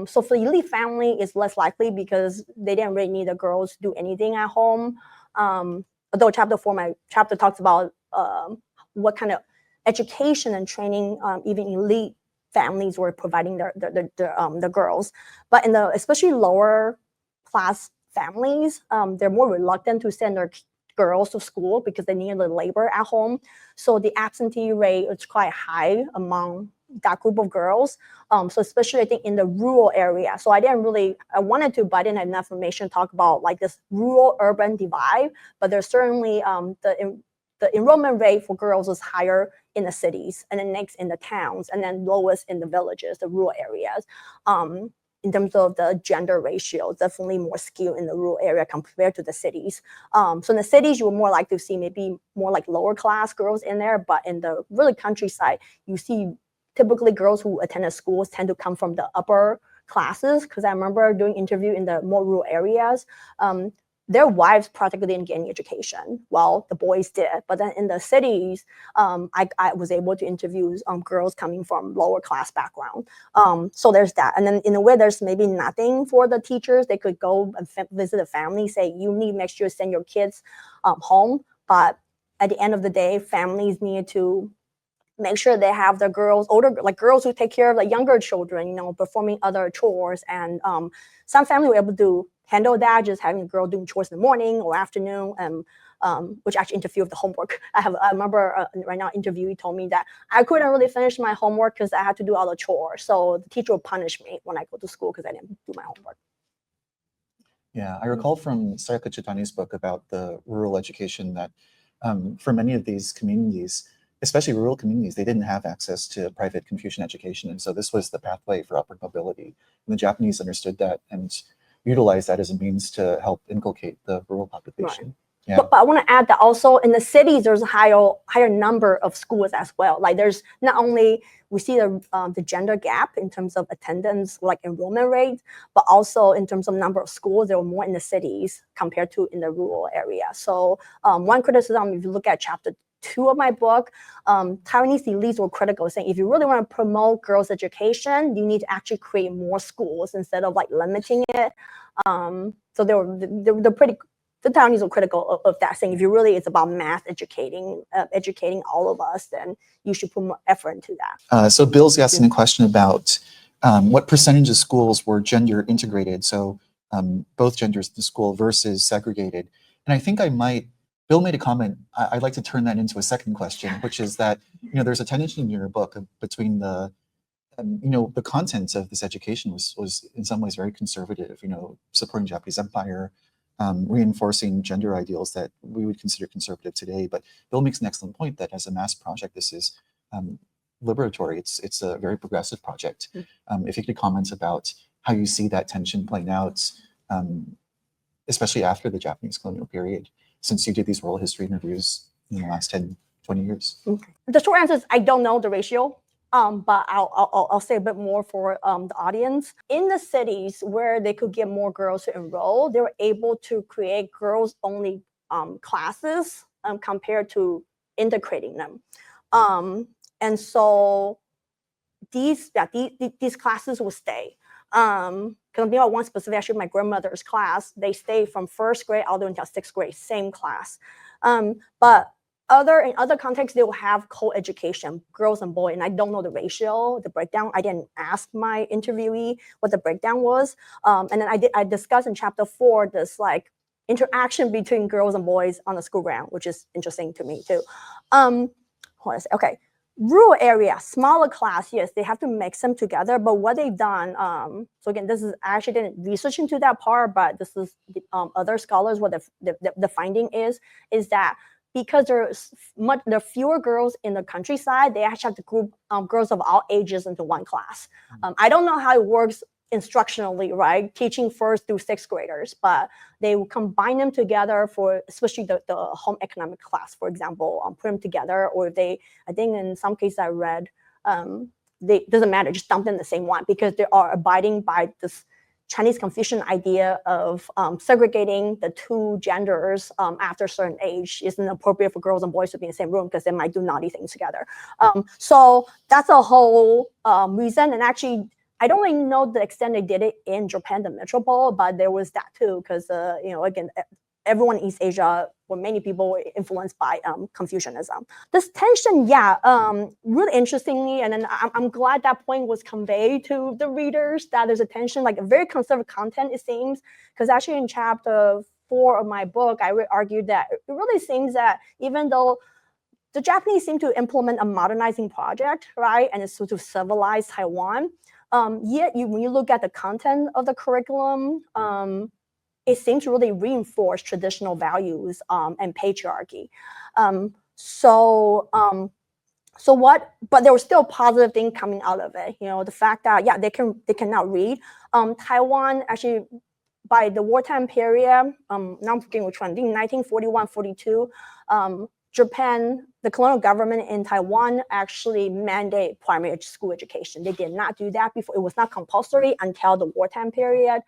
So for the elite family, it's less likely because they didn't really need the girls to do anything at home. Although my chapter talks about what kind of education and training even elite families were providing the girls. But in the especially lower class families, they're more reluctant to send their girls to school because they need the labor at home. So the absentee rate is quite high among that group of girls. So especially I think in the rural area. So I wanted to, but I didn't have enough information to talk about like this rural urban divide. But there's certainly the enrollment rate for girls is higher in the cities, and then next in the towns, and then lowest in the villages, the rural areas. In terms of the gender ratio, definitely more skewed in the rural area compared to the cities. So in the cities, you were more likely to see maybe more like lower class girls in there, but in the really countryside, you see typically girls who attended schools tend to come from the upper classes, because I remember doing interview in the more rural areas, their wives practically didn't get any education. Well, the boys did. But then in the cities, I was able to interview girls coming from lower class background. So there's that. And then in a way, there's maybe nothing for the teachers. They could go and visit a family, say, you need to make sure to send your kids home. But at the end of the day, families need to make sure they have the girls, girls who take care of the younger children, performing other chores. And some families were able to handle that, just having a girl doing chores in the morning or afternoon, which actually interfered with the homework. I remember right now interviewee told me that I couldn't really finish my homework because I had to do all the chores. So the teacher would punish me when I go to school because I didn't do my homework. Yeah, I recall from Sayaka Chitani's book about the rural education that for many of these communities, especially rural communities, they didn't have access to private Confucian education. And so this was the pathway for upward mobility. And the Japanese understood that and utilized that as a means to help inculcate the rural population. Yeah. But I want to add that also in the cities, there's a higher number of schools as well. Like there's not only we see the gender gap in terms of attendance, like enrollment rate, but also in terms of number of schools, there are more in the cities compared to in the rural area. So one criticism, if you look at chapter 2 of my book, Taiwanese elites were critical, saying if you really want to promote girls' education, you need to actually create more schools instead of like limiting it. So they're pretty. The Taiwanese were critical of that, saying if you really it's about mass educating all of us, then you should put more effort into that. So Bill's asking a question about what percentage of schools were gender integrated, so both genders in the school versus segregated. And I think Bill made a comment, I'd like to turn that into a second question, which is that, there's a tension in your book between the contents of this education was in some ways very conservative, supporting Japanese empire, reinforcing gender ideals that we would consider conservative today. But Bill makes an excellent point that as a mass project, this is liberatory. It's a very progressive project. If you could comment about how you see that tension playing out, especially after the Japanese colonial period, since you did these oral history interviews in the last 10, 20 years. Okay. The short answer is I don't know the ratio. But I'll say a bit more for the audience. In the cities where they could get more girls to enroll, they were able to create girls-only classes compared to integrating them. And so these classes will stay. Because one specific, actually my grandmother's class, they stay from first grade all the way until sixth grade, same class. But in other contexts, they will have co-education, girls and boys, and I don't know the ratio, the breakdown. I didn't ask my interviewee what the breakdown was. And then I discussed in chapter 4 this like interaction between girls and boys on the school ground, which is interesting to me too. Okay, rural area, smaller class, yes, they have to mix them together. But what they've done, so again, I actually didn't research into that part, but this is other scholars what the finding is that because there are fewer girls in the countryside, they actually have to group girls of all ages into one class. I don't know how it works instructionally, right? Teaching first through sixth graders, but they will combine them together for, especially the home economic class, for example, put them together, or I think in some cases I read, doesn't matter, just dump them in the same one because they are abiding by this Chinese Confucian idea of segregating the two genders after a certain age isn't appropriate for girls and boys to be in the same room because they might do naughty things together. So that's a whole reason. And actually, I don't really know the extent they did it in Japan, the metropole, but there was that too because, again, everyone in East Asia, or many people were influenced by Confucianism. This tension, really interestingly, and then I'm glad that point was conveyed to the readers that there's a tension, like a very conservative content, it seems, because actually in chapter 4 of my book, I argued that it really seems that even though the Japanese seem to implement a modernizing project, right, and it's to civilize Taiwan, yet when you look at the content of the curriculum, it seems to really reinforce traditional values and patriarchy. But there was still positive thing coming out of it. The fact that they can now read. Taiwan actually, by the wartime period, now I'm forgetting which one, I think 1941-42, Japan, the colonial government in Taiwan actually mandated primary school education. They did not do that before. It was not compulsory until the wartime period.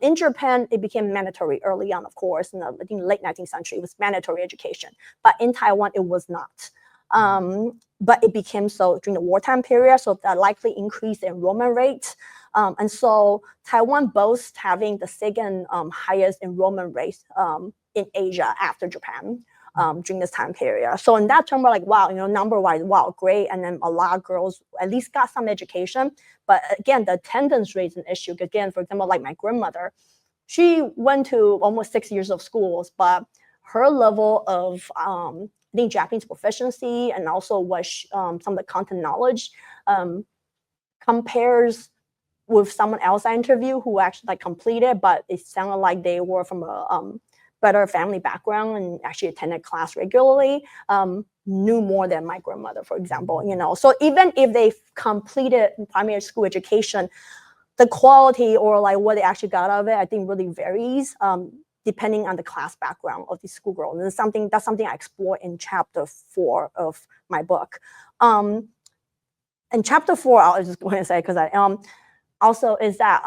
In Japan, it became mandatory early on, of course, in the late 19th century. It was mandatory education. But in Taiwan, it was not. But it became so during the wartime period, so that likely increased the enrollment rate. And so Taiwan boasts having the second highest enrollment rate in Asia after Japan during this time period. So in that term, we're like, wow, number-wise, wow, great. And then a lot of girls at least got some education. But again, the attendance rate is an issue. Again, for example, like my grandmother, she went to almost 6 years of schools, but her level of Japanese proficiency and also what some of the content knowledge compares with someone else I interviewed who actually completed, but it sounded like they were from a better family background and actually attended class regularly, knew more than my grandmother, for example. So even if they completed primary school education, the quality or what they actually got out of it, I think really varies. depending on the class background of these schoolgirls. And that's something I explore in chapter 4 of my book. In chapter 4, I was just going to say, because I also is that,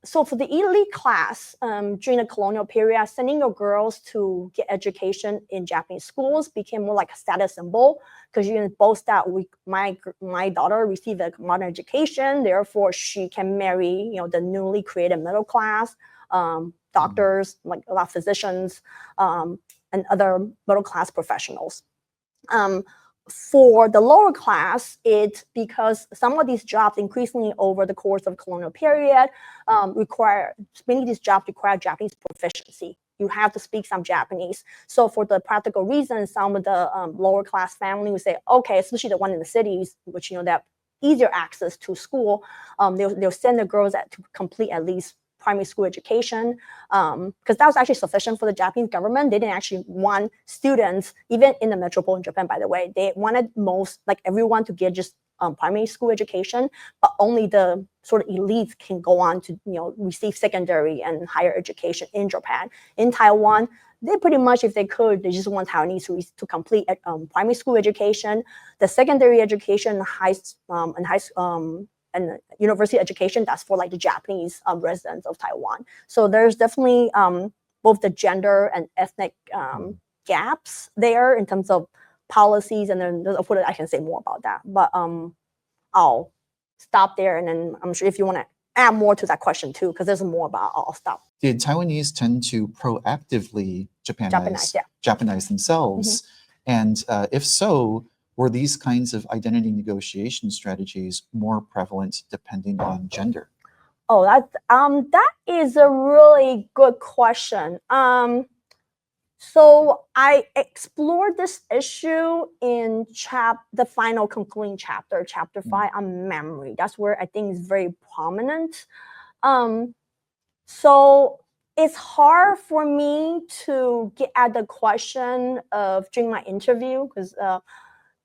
so for the elite class during the colonial period, sending your girls to get education in Japanese schools became more like a status symbol, because you can boast that my daughter received a modern education, therefore she can marry, the newly created middle class, doctors, like a lot of physicians, and other middle class professionals. For the lower class, it's because some of these jobs increasingly over the course of colonial period many of these jobs require Japanese proficiency. You have to speak some Japanese. So for the practical reasons, some of the lower class families would say, okay, especially the one in the cities, which they have easier access to school, they'll send the girls to complete at least primary school education, because that was actually sufficient for the Japanese government. They didn't actually want students, even in the metropolitan Japan, by the way, they wanted everyone to get just primary school education, but only the sort of elites can go on to receive secondary and higher education in Japan. In Taiwan, they pretty much, if they could, they just want Taiwanese to complete primary school education, the secondary education, and university education, that's for the Japanese residents of Taiwan. So there's definitely both the gender and ethnic gaps there in terms of policies, and then I can say more about that. But I'll stop there, and then I'm sure if you want to add more to that question too, because there's more about, I'll stop. Did Taiwanese tend to proactively Japanize themselves? And if so, were these kinds of identity negotiation strategies more prevalent depending on gender? Oh, that is a really good question. So I explored this issue in the final concluding chapter, chapter 5 on memory. That's where I think is very prominent. So it's hard for me to get at the question of during my interview, because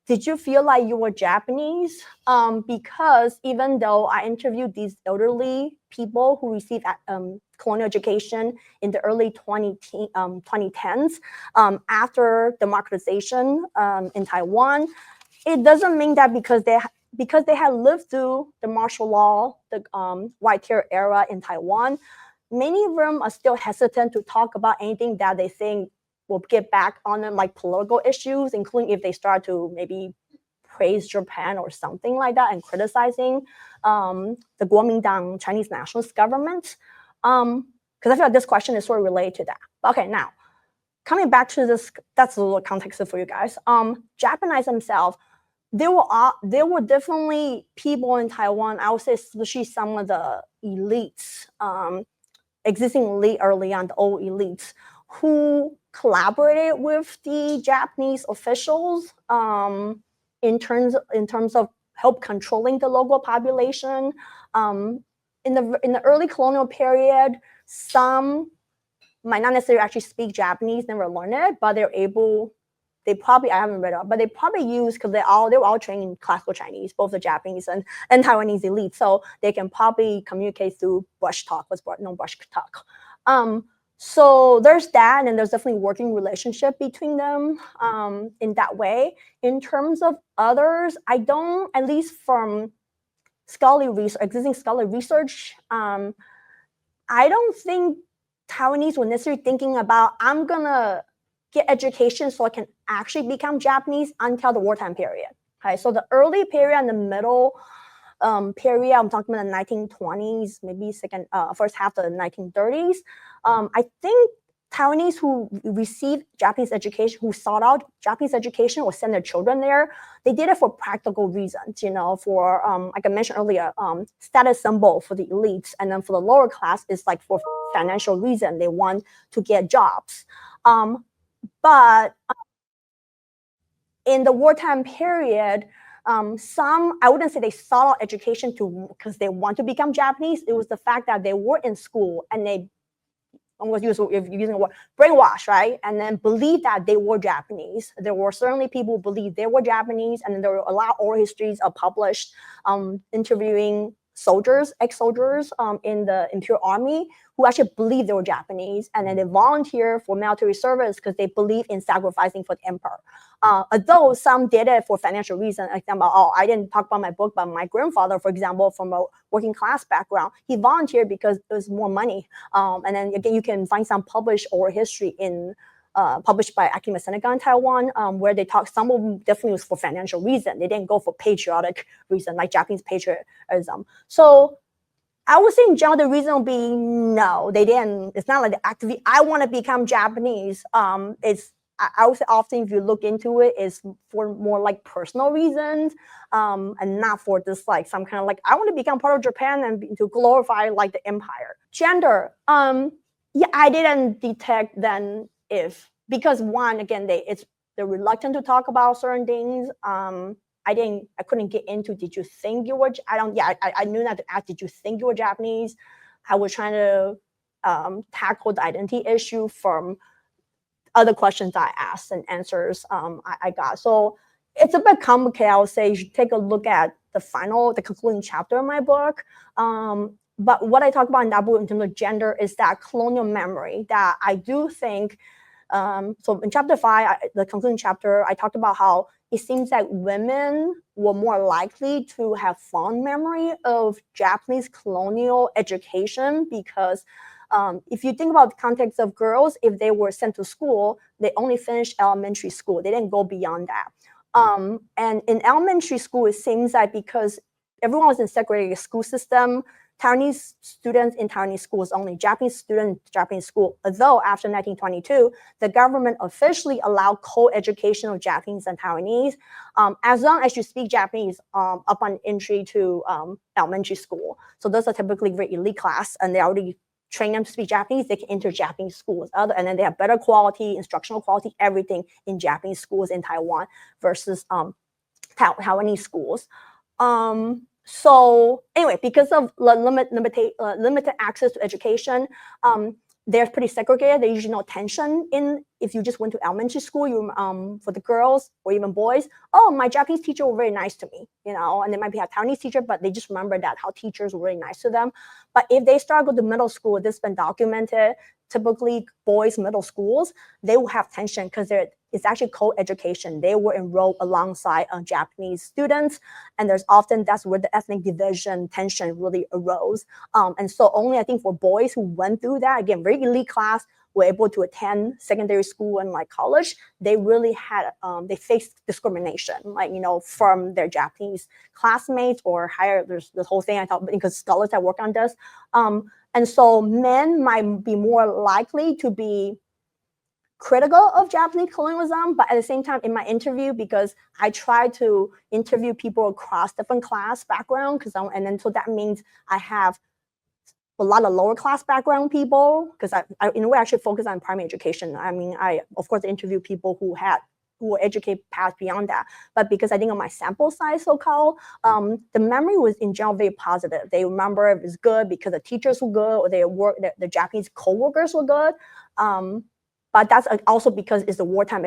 did you feel like you were Japanese? Because even though I interviewed these elderly people who received colonial education in the early 2010s, after democratization in Taiwan, it doesn't mean that because they had lived through the martial law, the White Terror era in Taiwan, many of them are still hesitant to talk about anything that they think will get back on them, like political issues, including if they start to maybe praise Japan or something like that and criticizing the Kuomintang Chinese nationalist government. Because I feel like this question is sort of related to that. Okay, now, coming back to this, that's a little context for you guys. Japanese themselves, there were definitely people in Taiwan, I would say especially some of the elites, existing elite early on, the old elites, who collaborated with the Japanese officials in terms of help controlling the local population. In the early colonial period, some might not necessarily actually speak Japanese, never learned it, but I haven't read it, but they probably use, because they were all trained in classical Chinese, both the Japanese and Taiwanese elite, so they can probably communicate through brush talk, what's known brush talk. So there's that, and there's definitely working relationship between them in that way. In terms of others, I don't, at least from existing scholarly research, I don't think Taiwanese were necessarily thinking about, I'm gonna get education so I can actually become Japanese until the wartime period. Okay, so the early period and the middle period, I'm talking about the 1920s, maybe first half of the 1930s. I think Taiwanese who received Japanese education, who sought out Japanese education or send their children there, they did it for practical reasons, for, like I mentioned earlier, status symbol for the elites. And then for the lower class, it's like for financial reason, they want to get jobs. But in the wartime period, some, I wouldn't say they sought out education because they want to become Japanese. It was the fact that they were in school and they was using the word brainwash, right? And then believe that they were Japanese. There were certainly people who believed they were Japanese, and then there were a lot of oral histories published interviewing soldiers, ex-soldiers in the Imperial Army who actually believed they were Japanese, and then they volunteer for military service because they believe in sacrificing for the emperor. Although some did it for financial reasons, like I didn't talk about my book, but my grandfather, for example, from a working class background, he volunteered because it was more money. And then again, you can find some published oral history in published by Akima Seneca in Taiwan, where they talk, some of them definitely was for financial reason. They didn't go for patriotic reason, like Japanese patriotism. So I would say in general, the reason would be no, they didn't. It's not like the actively, I want to become Japanese. I would say often if you look into it, it's for more like personal reasons, and not for this like some kind of like, I want to become part of Japan and to glorify like the empire. Gender, yeah, I didn't detect then because one, again, they're reluctant to talk about certain things. I couldn't get into, did you think you were, I knew not to ask, did you think you were Japanese? I was trying to tackle the identity issue from other questions I asked and answers I got. So it's a bit complicated. I would say you should take a look at the concluding chapter of my book. But what I talk about in that book in terms of gender is that colonial memory that I do think, so in chapter 5, the concluding chapter, I talked about how it seems that women were more likely to have fond memory of Japanese colonial education because if you think about the context of girls, if they were sent to school, they only finished elementary school. They didn't go beyond that. And in elementary school, it seems that because everyone was in segregated school system, Taiwanese students in Taiwanese schools only, Japanese students, Japanese school. Although after 1922, the government officially allowed co-education of Japanese and Taiwanese, as long as you speak Japanese upon entry to elementary school. So those are typically very elite class, and they already train them to speak Japanese. They can enter Japanese schools, and then they have better quality, instructional quality, everything in Japanese schools in Taiwan versus Taiwanese schools. So anyway, because of limited access to education, they're pretty segregated. There's usually no tension in if you just went to elementary school. You for the girls or even boys, oh, my Japanese teacher was very nice to me, and they might be a Taiwanese teacher, but they just remember that how teachers were really nice to them. But if they start go to middle school, this has been documented. Typically, boys' middle schools, they will have tension because it's actually co-education. They were enrolled alongside Japanese students, and that's where the ethnic division tension really arose. And so only I think for boys who went through that, again, very elite class, were able to attend secondary school and like college, they really had they faced discrimination, like from their Japanese classmates or higher. There's the whole thing I thought because scholars that work on this. And so men might be more likely to be critical of Japanese colonialism, but at the same time in my interview, because I try to interview people across different class background, and then so that means I have a lot of lower class background people, because I in a way actually focus on primary education. I mean, I of course interview people who were educated past beyond that, but because I think of my sample size, so-called, the memory was in general very positive. They remember it was good because the teachers were good, or the Japanese co-workers were good. But that's also because it's a wartime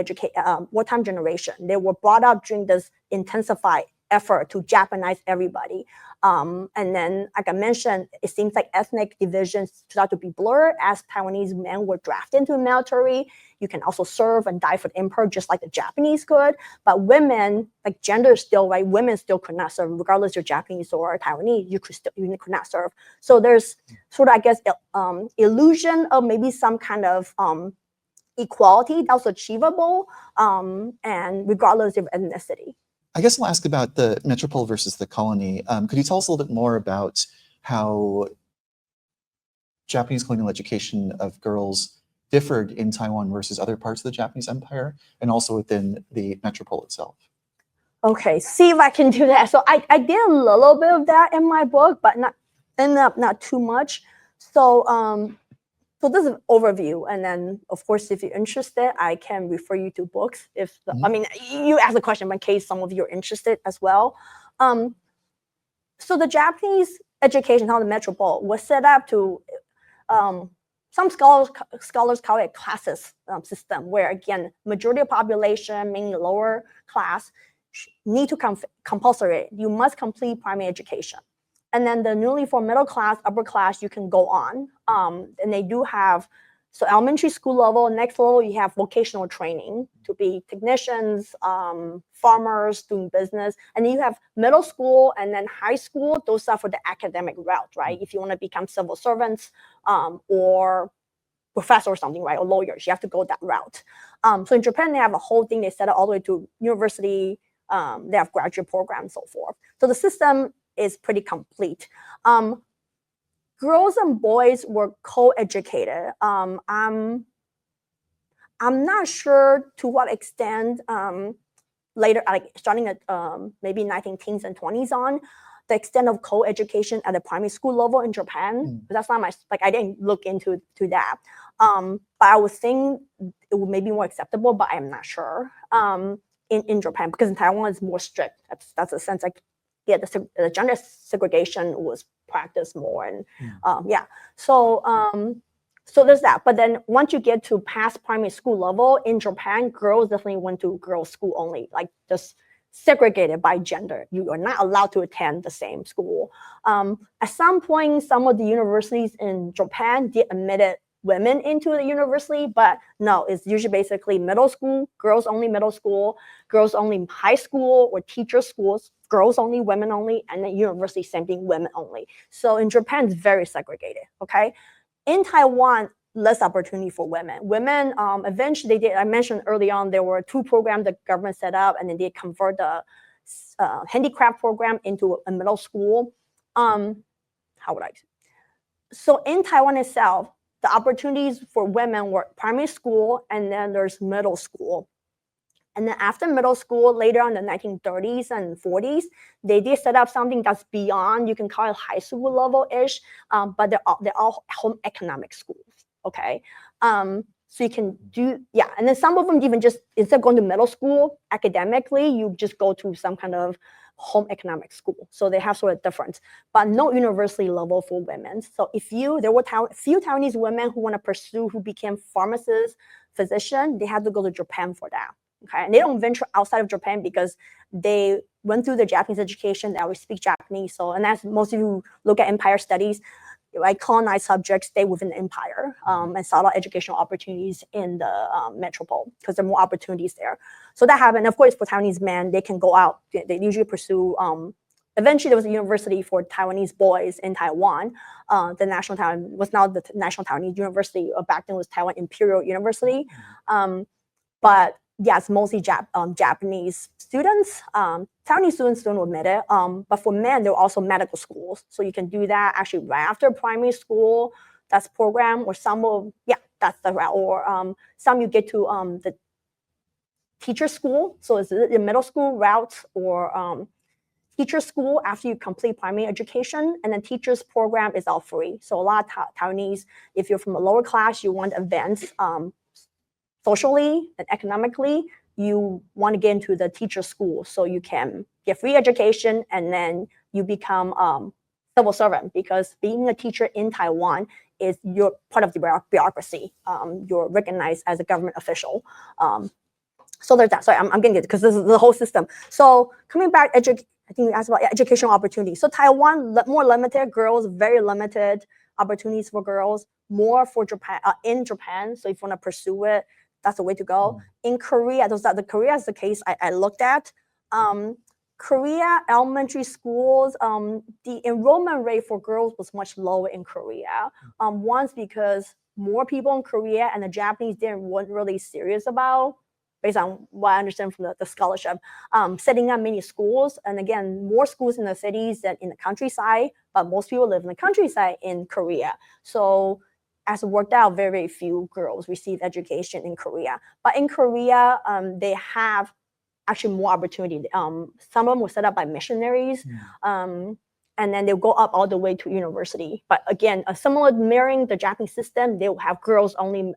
generation. They were brought up during this intensified effort to Japanize everybody. And then, like I mentioned, it seems like ethnic divisions start to be blurred as Taiwanese men were drafted into the military. You can also serve and die for the emperor just like the Japanese could. But women, like gender still, right? Women still could not serve, regardless if you're Japanese or Taiwanese, you could not serve. So there's sort of, I guess, illusion of maybe some kind of equality that was achievable, and regardless of ethnicity. I guess I'll ask about the metropole versus the colony. Could you tell us a little bit more about how Japanese colonial education of girls differed in Taiwan versus other parts of the Japanese Empire, and also within the metropole itself? Okay, see if I can do that. So I did a little bit of that in my book, but not too much. So this is an overview, and then of course, if you're interested, I can refer you to books. I mean, you asked a question, but in case some of you are interested as well. So the Japanese education, how the metropole was set up to, some scholars call it a classes system, where again, majority of population, mainly lower class, need to compulsory. You must complete primary education. And then the newly formed middle class, upper class, you can go on. And they do have, so elementary school level, next level, you have vocational training to be technicians, farmers doing business. And then you have middle school and then high school. Those are for the academic route, right? If you want to become civil servants or professor or something, right? Or lawyers, you have to go that route. So in Japan, they have a whole thing. They set it all the way to university. They have graduate programs, so forth. So the system is pretty complete. Girls and boys were co-educated. I'm not sure to what extent later, like starting at maybe 1910s and 20s on, the extent of co-education at the primary school level in Japan. But that's not my, like I didn't look into that. But I would think it would maybe more acceptable, but I'm not sure in Japan, because in Taiwan it's more strict. That's a sense like, yeah, the gender segregation was practiced more, and yeah. So so there's that. But then once you get to past primary school level in Japan, girls definitely went to girls' school only, like just segregated by gender. You are not allowed to attend the same school. At some point, some of the universities in Japan did admitted women into the university, but no, it's usually basically middle school, girls only middle school, girls only high school or teacher schools, girls only, women only, and then university, same thing, women only. So in Japan, it's very segregated, okay? In Taiwan, less opportunity for women. Women, eventually, they did, I mentioned early on, there were 2 programs the government set up, and then they convert the handicraft program into a middle school. How would I? So in Taiwan itself, the opportunities for women were primary school, and then there's middle school. And then after middle school, later on in the 1930s and 40s, they did set up something that's beyond, you can call it high school level-ish, but they're all home economic schools, okay? So you can do, yeah, and then some of them even just, instead of going to middle school academically, you just go to some kind of home economic school. So they have sort of difference, but no university level for women. So there were few Taiwanese women who want to pursue, who became pharmacists, physician, they had to go to Japan for that. Okay, and they don't venture outside of Japan because they went through the Japanese education. They always speak Japanese. So, and as most of you look at empire studies, like colonized subjects stay within the empire and saw a lot of educational opportunities in the metropole because there are more opportunities there. So that happened. Of course, for Taiwanese men, they can go out. They usually pursue. Eventually, there was a university for Taiwanese boys in Taiwan. The National Taiwan was now the National Taiwanese University. Back then, was Taiwan Imperial University. But yeah, it's mostly Japanese students. Taiwanese students don't admit it. But for men, there are also medical schools. So you can do that actually right after primary school. That's program. Or some will, yeah, that's the route. Or some you get to the teacher school. So it's the middle school route or teacher school after you complete primary education. And then teacher's program is all free. So a lot of Taiwanese, if you're from a lower class, you want to advance socially and economically, you want to get into the teacher school so you can get free education and then you become civil servant, because being a teacher in Taiwan is you're part of the bureaucracy. You're recognized as a government official. So there's that. Sorry, I'm getting it because this is the whole system. So coming back, I think you asked about educational opportunities. So Taiwan, more limited, girls, very limited opportunities for girls, more for Japan, in Japan. So if you want to pursue it, that's the way to go. In Korea, the Korea is the case I looked at. Korea elementary schools, the enrollment rate for girls was much lower in Korea. Once because more people in Korea and the Japanese weren't really serious about, based on what I understand from the scholarship, setting up many schools. And again, more schools in the cities than in the countryside, but most people live in the countryside in Korea. So as it worked out, very, very few girls receive education in Korea. But in Korea, they have actually more opportunity. Some of them were set up by missionaries, and then they'll go up all the way to university. But again, similar mirroring the Japanese system, they will have girls only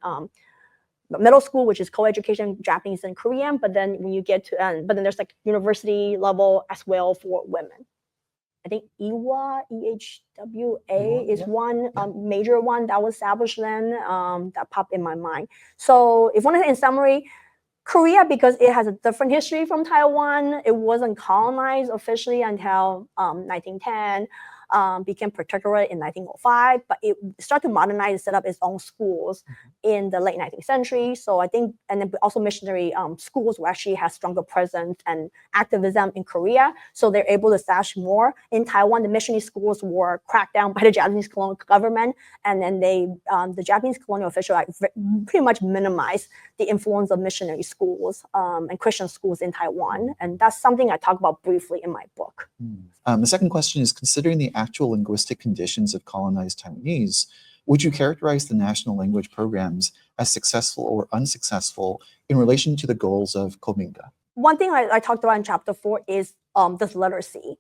middle school, which is co-education, Japanese and Korean. But then when you get to, but then there's like university level as well for women. I think EWA is one major one that was established then that popped in my mind. So if one in summary, Korea, because it has a different history from Taiwan, it wasn't colonized officially until 1910. became protectorate in 1905, but it started to modernize and set up its own schools in the late 19th century. So I think, and then also missionary schools will actually have stronger presence and activism in Korea. So they're able to establish more. In Taiwan, the missionary schools were cracked down by the Japanese colonial government. And then the Japanese colonial official pretty much minimized the influence of missionary schools and Christian schools in Taiwan. And that's something I talk about briefly in my book. The second question is, considering the actual linguistic conditions of colonized Taiwanese, would you characterize the national language programs as successful or unsuccessful in relation to the goals of Kominga? One thing I talked about in chapter 4 is this literacy.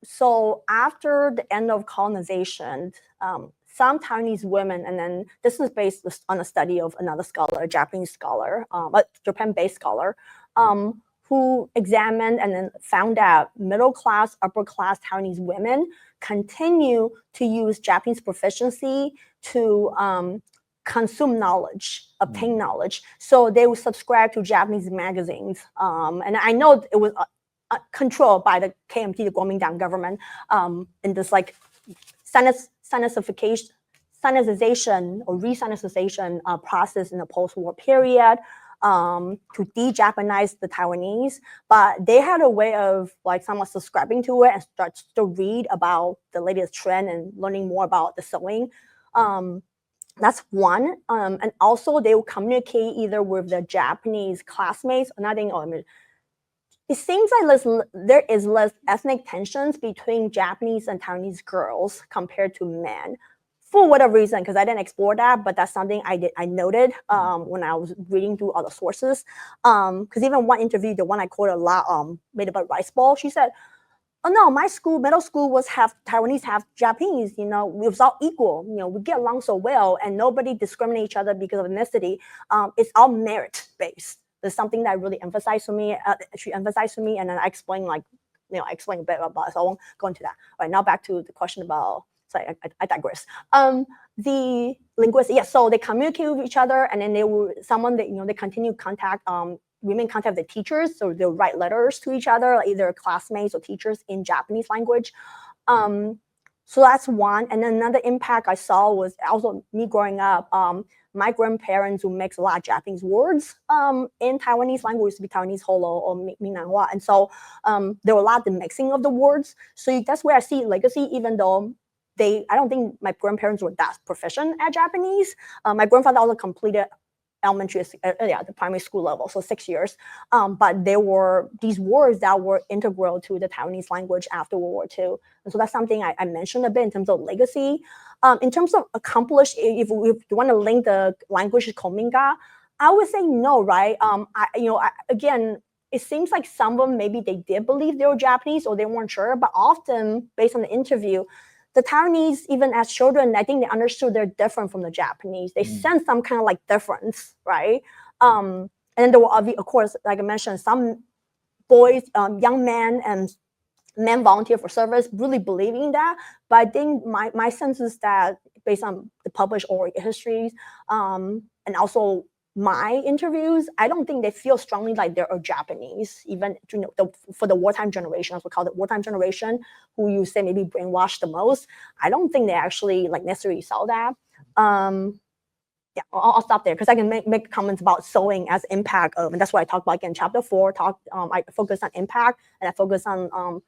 So after the end of colonization, some Taiwanese women, and then this is based on a study of another scholar, a Japanese scholar, a Japan-based scholar, who examined and then found that middle-class, upper-class Taiwanese women continue to use Japanese proficiency to consume knowledge, obtain knowledge. So they would subscribe to Japanese magazines. And I know it was controlled by the KMT, the Kuomintang government, in this like sanitization or re-sanitization process in the post-war period. To de-Japanize the Taiwanese, but they had a way of like somewhat subscribing to it and start to read about the latest trend and learning more about the sewing. That's one. And also they will communicate either with the Japanese classmates. It seems like there is less ethnic tensions between Japanese and Taiwanese girls compared to men. For whatever reason, because I didn't explore that, but that's something I noted when I was reading through other sources. Because even one interview, the one I quoted a lot, made about rice ball, she said, "Oh no, my school, middle school was half Taiwanese, half Japanese. You know, we was all equal. You know, we get along so well, and nobody discriminate each other because of ethnicity. It's all merit based." There's something that really emphasized to me. She emphasized to me, and then I explained I explained a bit about it, so I won't go into that. All right, now back to the question about. Sorry, I digress. The linguists, yes, so they communicate with each other, and then they continue contact, remain in contact with the teachers, so they'll write letters to each other, like either classmates or teachers in Japanese language. So that's one. And then another impact I saw was also me growing up. My grandparents who mix a lot of Japanese words in Taiwanese language, to be Taiwanese holo or Minanhua, and so there were a lot of the mixing of the words. So that's where I see legacy, even though I don't think my grandparents were that proficient at Japanese. My grandfather also completed elementary, the primary school level, so 6 years. But there were these words that were integral to the Taiwanese language after World War II. And so that's something I mentioned a bit in terms of legacy. In terms of accomplished, if you want to link the language to Kominga, I would say no, right? Again, it seems like some of them, maybe they did believe they were Japanese or they weren't sure, but often, based on the interview, the Taiwanese, even as children, I think they understood they're different from the Japanese. They sense some kind of like difference, right? And then there were, of course, like I mentioned, some boys, young men and men volunteer for service, really believing that. But I think my sense is that based on the published oral histories and also my interviews, I don't think they feel strongly like they're Japanese, even for the wartime generation, as we call it, wartime generation, who you say maybe brainwashed the most. I don't think they actually like necessarily saw that. Yeah, I'll stop there because I can make comments about sewing as impact of, and that's what I talk about again. Chapter 4, I focus on impact, and I focus on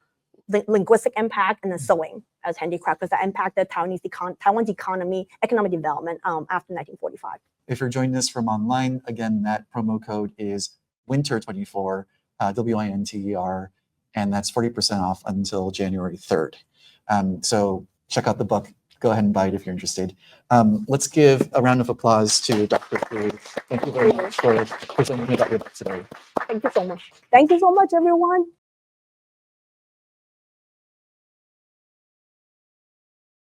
linguistic impact, and then sewing as handicraft, because that impacted Taiwan's economic development after 1945. If you're joining us from online, again, that promo code is WINTER24, WINTER, and that's 40% off until January 3rd. So check out the book. Go ahead and buy it if you're interested. Let's give a round of applause to Dr. Fu. Thank you very much for presenting about your book today. Thank you so much. Thank you so much, everyone.